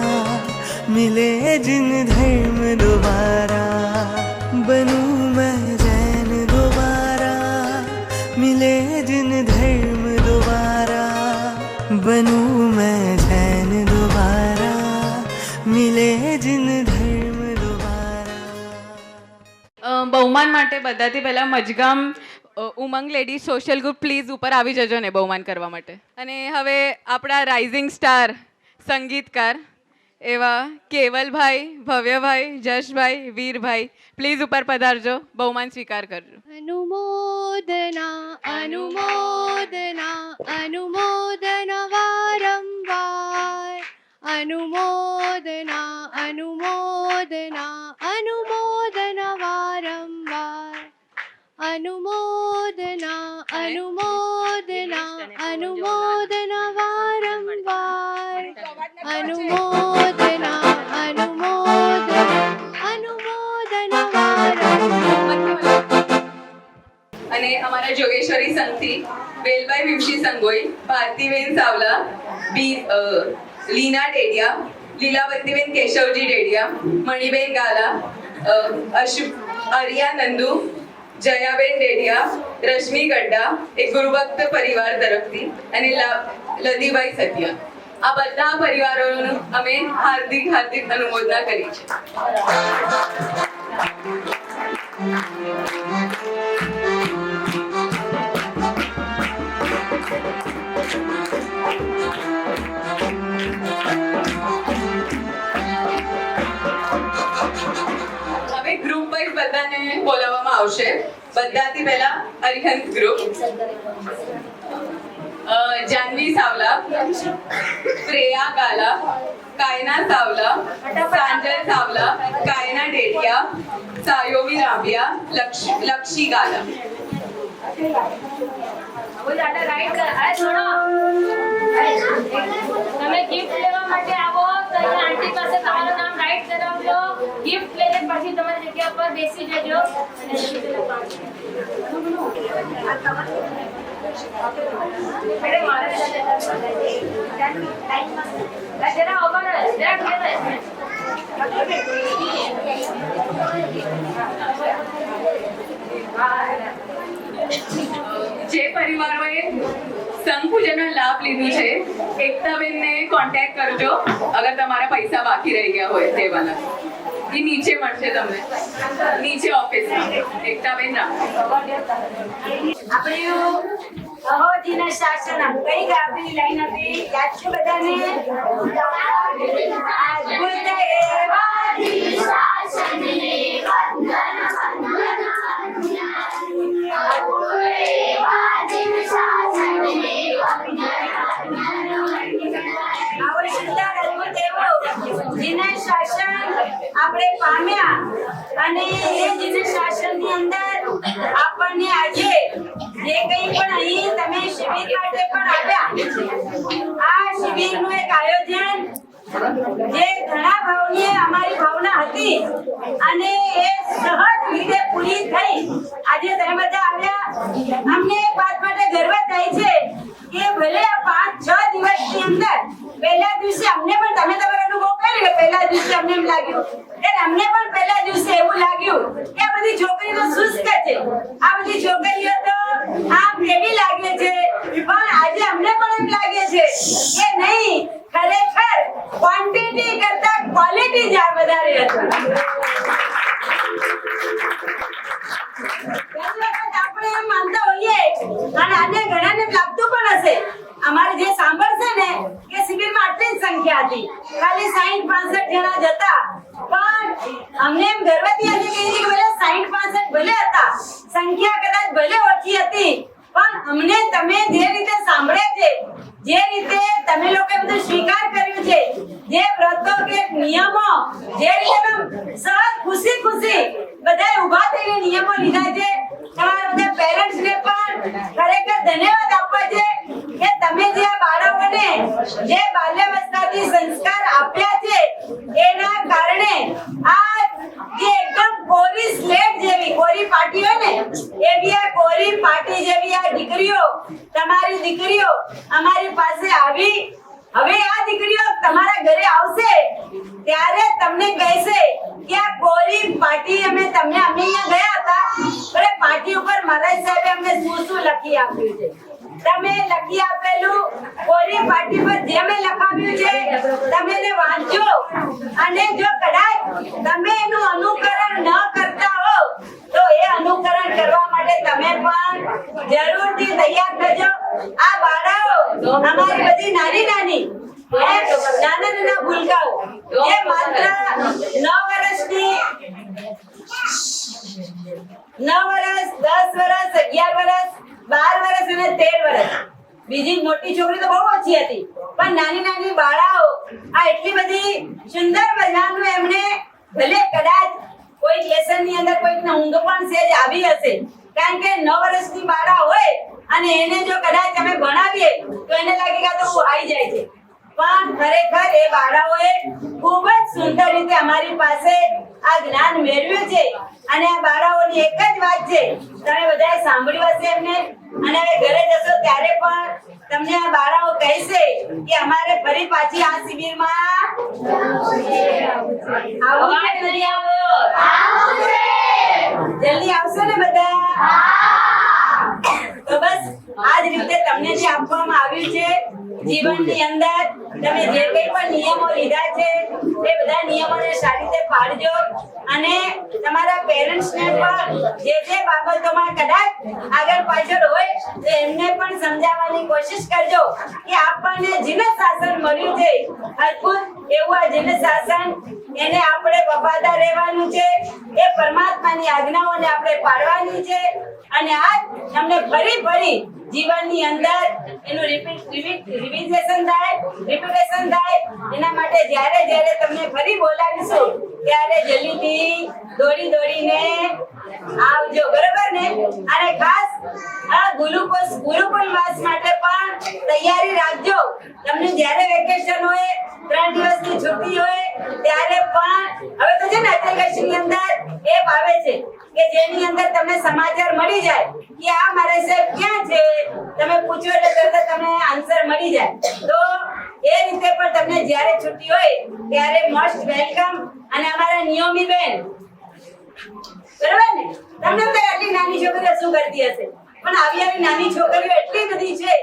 मिले जिन धर्म दोबारा, बनूं मैं जैन दोबारा, मिले जिन धर्म दोबारा, बनूं मैं जैन दोबारा, मिले जिन धर्म दोबारा. બહુમાન માટે બધાથી પહેલા મજગામ ઉમંગ લેડી સોશિયલ ગ્રુપ પ્લીઝ ઉપર આવી જજો ને બહુમાન કરવા માટે. અને હવે આપણા રાઇઝિંગ સ્ટાર સંગીતકાર એવા કેવલભાઈ, ભવ્યભાઈ, જશભાઈ, વીરભાઈ પ્લીઝ ઉપર પધારજો, બહુમાન સ્વીકાર કરજો. अनुमोदना अनुमोदना अनुमोदन वारंवार, अनुमोदना अनुमोदना अनुमोदन वारंवार, अनुमोदना अनुमोदना अनुमोदन वारंवार, अनुमोदना अनुमोदना अनुमोदन वारंवार. અને અમારા જોગેશ્વરી સંઘથી વેલભાઈ વિમશી સંગોઈ, ભારતીબેન સાવલા, લીના ડેડિયા, લીલાવતીબેન કેશવજી ડેડિયા, મણિબેન ગાલા, અરિયા નંદુ, જયાબેન ડેડિયા, રશ્મિ ગड्डा, એક ગુરુભક્ત પરિવાર તરફથી અને લદીભાઈ સત્યા. આ બધા પરિવારોનું અમે હાર્દિક હાર્દિક અનુમોદના કરી છે. હવે ગ્રુપ વાઇઝ બધાને બોલાવવામાં આવશે. બધાથી પહેલા અરિહંત ગ્રુપ, જાનવી સાવલા, પ્રેયા ગાલા, કાયના સાવલા, પ્રાંજલ સાવલા, કાયના ડેડિયા, સાયોમી રામ્યા, લક્ષી ગાલા. તમે ગિફ્ટ લેવા માટે આવો તો અહીંયા આંટી પાસે તમારું નામ રાઈટ કરાવજો. ગિફ્ટ લઈને પછી તમારી જગ્યા પર બેસી જજો અને જરા ઓવર જે પરિવારોએ સંઘ પૂજનનો લાભ લીધું છે એકતાબેનને કોન્ટેક્ટ કરજો અગર તમારા પૈસા બાકી રહી ગયા હોય તેવાના. એ નીચે મળશે તમને, નીચે ઓફિસમાં. એકતાબેન રામ. આપણે અહોજીના શાસન કઈ ગાબડી લાઈન હતી યાદ છે બધાને? ગુરુદેવાજી શાસનને વંદન વંદન આપણે પામ્યા અને એ જીવન શાસનની અંદર આપણને આજે જે કંઈ પણ અહીં તમે શિબિર માટે પણ આવ્યા, આ શિબિરનું એક આયોજન જે ઘણા ભાવની અમારી ભાવના હતી અને એ સહજ રીતે પૂરી થઈ. આજે તમે બધા આવ્યા, અમને એક વાત માટે ગર્વ થાય છે કે ભલે આ 5-6 દિવસની અંદર પહેલા દિવસે અમને પણ તમે તમારો અનુભવ કર્યો કે પહેલા દિવસે અમને એમ લાગ્યું કે અમને પણ પહેલા દિવસે એવું લાગ્યું કે આ બધી છોકરીઓ સુસ્ત છે, આ બધી છોકરીઓ તો આમ કેવી લાગે છે, પણ આજે અમને પણ એમ લાગે છે કે નહીં, ખરેખર ક્વોન્ટિટી કરતા ક્વોલિટી જ વધારે હતી. આપણે એમ માનતા હોઈએ અને આજે ઘણાને લાગતું પણ હશે, અમારે જે સાંભળશે ને કે શિબિરમાં આટલી જ સંખ્યા હતી, ખાલી 60-65 જણા જ હતા, પણ અમને એમ ગર્વથી આજે કહીએ કે ભલે 60-65 ભલે હતા, સંખ્યા કદાચ ભલે ઓછી હતી, પણ અમને તમે જે રીતે સાંભળે છે, જે રીતે તમે લોકોએ બધું સ્વીકાર કર્યું છે, જે વ્રતો કે નિયમો જે રીતે સહજ ખુશી ખુશી બધાએ ઊભા થઈને નિયમો લીધા છે, તમારા બધા પેરેન્ટ્સને પણ ખરેખર ધન્યવાદ આપવા છે કે તમે જે આ બાળકોને જે બાલ્યાવસ્થાથી સંસ્કાર આપ્યા છે, એના કારણે આ જે એકદમ કોરી સ્લેટ જેવી કોરી પાટી હોય ને એવી આ કોરી પાટી જેવી આ દીકરીઓ, તમારી દીકરીઓ અમારી પાસે આવી. હવે આ દીકરીઓ તમારા ઘરે આવશે ત્યારે તમને કહેશે કે આ કોરી પાટી અમે અહીંયા ગયા હતા, પણ પાટી ઉપર મહારાજ સાહેબે અમને શું લખી આપ્યું છે. તમે લખી આપેલું કોરી પાટી પર જે મેં લખાવ્યું છે તમે એને વાંચો, અને જો કદાચ તમે એનું અનુકરણ ન કરતા હો તો એ અનુકરણ કરવા માટે તમે પણ જરૂરથી તૈયાર થજો. આ બાળાઓ અમારી બધી નાની નાની નાના ભૂલકાઓ એ માત્ર 9 વર્ષની 9 વર્ષ 10 વર્ષ 11 વર્ષ 12 વર્ષ અને 13 વર્ષ, બીજી મોટી છોકરી તો બહુ ઓછી હતી, પણ નાની નાની બાળાઓ આ એટલી બધી સુંદર મજાનું એમને ભલે કદાચ કોઈ લેસન ની અંદર કોઈકને ઊંઘ પણ સહેજ આવી હશે, કારણ કે 9 વર્ષની બાળા હોય અને એને જો કદાચ અમે ભણાવીએ તો એને લાગે કે આ તો આવી જાય છે, પણ ખરેખર એ બાળાઓએ ખૂબ જ સુંદર રીતે અમારી પાસે આ જ્ઞાન મેળવ્યું છે. અને આ બાળાઓની એક જ વાત છે, તમે બધાએ સાંભળ્યું હશે એમને, અને હવે ઘરે જશો ત્યારે પણ તમને આ બાળાઓ કહેશે કે અમારે ફરી પાછી આ શિબિરમાં આવવું કે નથી આવવું? જલ્દી આવશો ને બધા? તો બસ આ જ રીતે તમને જે આપવામાં આવ્યું છે જીવનની અંદર તમે જે કંઈ પણ નિયમો લીધા છે એ બધા નિયમોને સારી રીતે પાળજો, અને તમારા પેરેન્ટ્સને પણ જે બાબતોમાં કદાચ આગળ પાછળ હોય તો એમને પણ સમજાવવાની કોશિશ કરજો કે આપણને જીવન શાસન મળ્યું છે, અદ્ભુત એવું આ જીવન શાસન, એને આપણે વફાદાર રહેવાનું છે, એ પરમાત્માની આજ્ઞાઓને આપણે પાળવાની છે, અને આજ અમને ફરી જીવનની અંદર એનું રિવિઝન થાય, એના માટે જ્યારે તમને ફરી બોલાવીશું ત્યારે જલ્દીથી દોડીને આવજો, બરોબર ને? અને ખાસ આ ગુરુકુલ માસ માટે પણ તૈયારી રાખજો. તમને જ્યારે વેકેશન હોય, 3 દિવસની છુટ્ટી હોય ત્યારે પણ હવે તો છે ને એપ્લિકેશનની અંદર એપ આવે છે કે જેની અંદર તમને સમાચાર મળી જાય કે આ મારે સાહેબ ક્યાં છે, તમે પૂછો એટલે તરત તમને આન્સર મળી જાય. તો એ રીતે પણ તમને જ્યારે છુટ્ટી હોય ત્યારે મોસ્ટ વેલકમ. અને અમારા નિયમી બેન, બરાબર ને, તમને તો આટલી નાની છોકરીઓ શું કરતી હશે, પણ આવી નાની છોકરીઓ એટલી બધી છે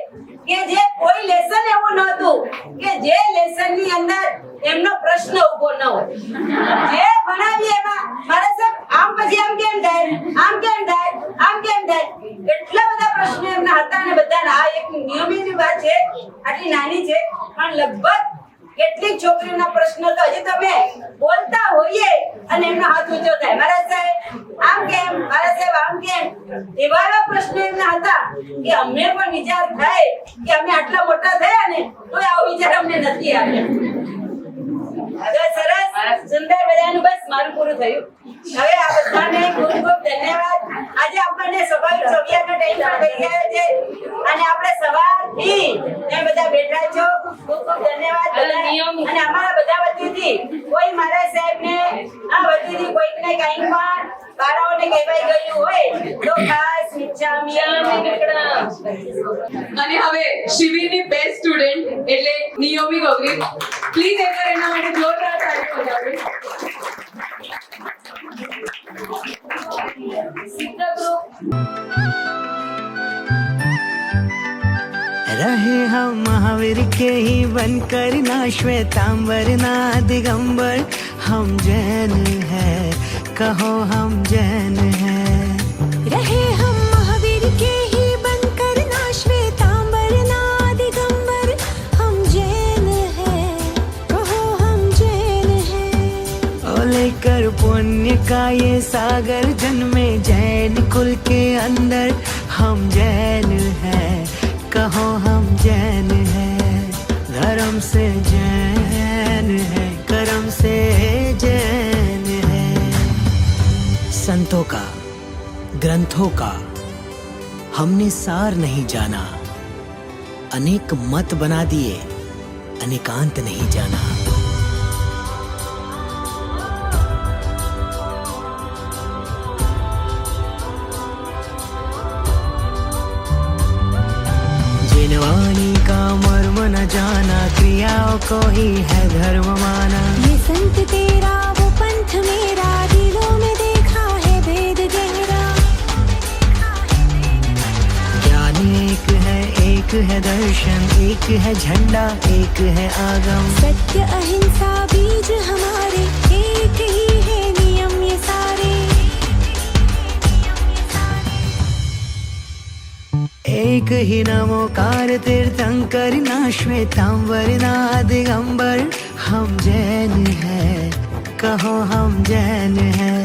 કે જે કોઈ લેસન એવું નહોતું કે જે લેસન ની અંદર એમનો પ્રશ્ન ઉભો ન હોય, જે ભણાવીએ એમાં મારા સાહેબ આમ પછી આમ કેમ થાય, આમ કેમ થાય, આમ કેમ થાય, એટલા બધા પ્રશ્નો એમના હતા. અને બધાના આ એક નિયમિત વાત છે, આટલી નાની છે પણ લગભગ કેટલીક છોકરીઓના પ્રશ્નો તો હજી તમે બોલતા હોઈએ અને એમનો હાથ ઊંચો થાય, મારા સાહેબ આમ કેમ, મારા સાહેબ આમ કેમ, એવા પ્રશ્નો એમના હતા કે અમને પણ વિચાર થાય કે અમે આટલા મોટા થયા ને તો આવો વિચાર અમને નથી આવ્યો. સરસ સુંદર બધાનું બસ મારું પૂરું થયું. હવે આ બધાને ખૂબ ખૂબ ધન્યવાદ. આજે આપણને સ્વાભાવિક સભ્યનો ટાઈમ પણ થઈ ગયો છે અને આપણે સવારથી તમે બધા બેઠા છો. ખૂબ ખૂબ ધન્યવાદ બધાને. અને અમારા બધા વતીથી કોઈ મારા સાહેબને આ વતીથી કોઈકને કંઈ પણ બાળાઓને કહેવાય ગયું હોય તો ખાસ મિચ્છામી અને હવે શિબિરની બેસ્ટ સ્ટુડન્ટ એટલે નિયોમી ગોગરી, પ્લીઝ એકવાર એના માટે જોરદાર તાળીઓ બજાવો. रहे हम महावीर के ही बनकर ना श्वेतांबर ना दिगंबर, हम जैन है कहो हम जैन है. रहे हम महावीर के ही बनकर ना श्वेतांबर ना दिगंबर, हम जैन है कहो हम जैन है. ओ लेकर पुण्य का ये सागर जन्मे जैन कुल के अंदर, हम जैन है कहो हम जैन है. धर्म से जैन है कर्म से जैन है. संतों का ग्रंथों का हमने सार नहीं जाना, अनेक मत बना दिए अनेकांत नहीं जाना. जिनवाणी का मर्म न जाना, क्रियाओं को ही है धर्म माना. ये संत तेरा वो पंथ मेरा, दिलों में देखा है भेद गहरा. ज्ञान एक है दर्शन, एक है झंडा एक है आगम. सत्य अहिंसा बीज हमारे, एक ही है नियम ये सारे. एक ही नमोकार तीर्थंकर ना श्वेतांबर ना दिगंबर, हम जैन है कहो हम जैन है.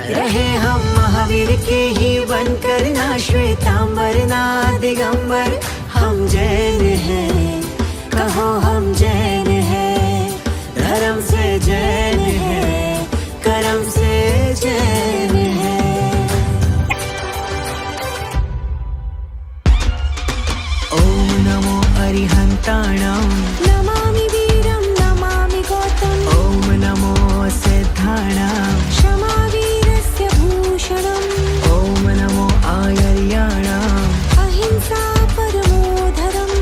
रहे हम महावीर के ही बनकर ना श्वेतांबर ना दिगंबर, हम जैन है कहो हम जैन है. धर्म से जैन है कर्म से जैन है. ओम नमो अरिहंताणं नमामि वीरं नमामि गौतम. ओम नमो सिद्धाणं क्षमा वीरस्य भूषणम्. ओम नमो आयर्याणाम् अहिंसा परमो धर्म.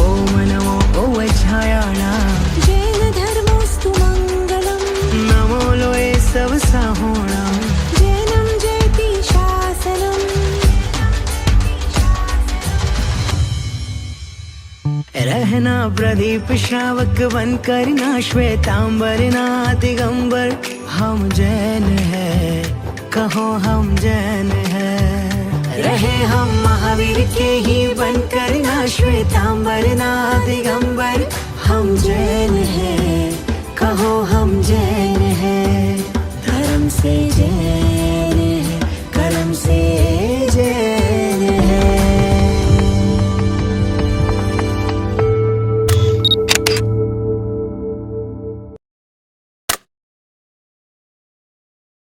ओम नमो ओवज्झायाणाम् जैन धर्मोस्तु मंगलम. नमो लोए सब साहोणाम् जैनम जयति शासनम. रहना प्रदीप श्रावक बनकर ना श्वेतांबर ना दिगंबर, हम जैन है कहो हम जैन है. रहे हम महावीर के ही बनकर ना श्वेतांबर ना दिगंबर, हम जैन है कहो हम जैन है. धर्म से जैन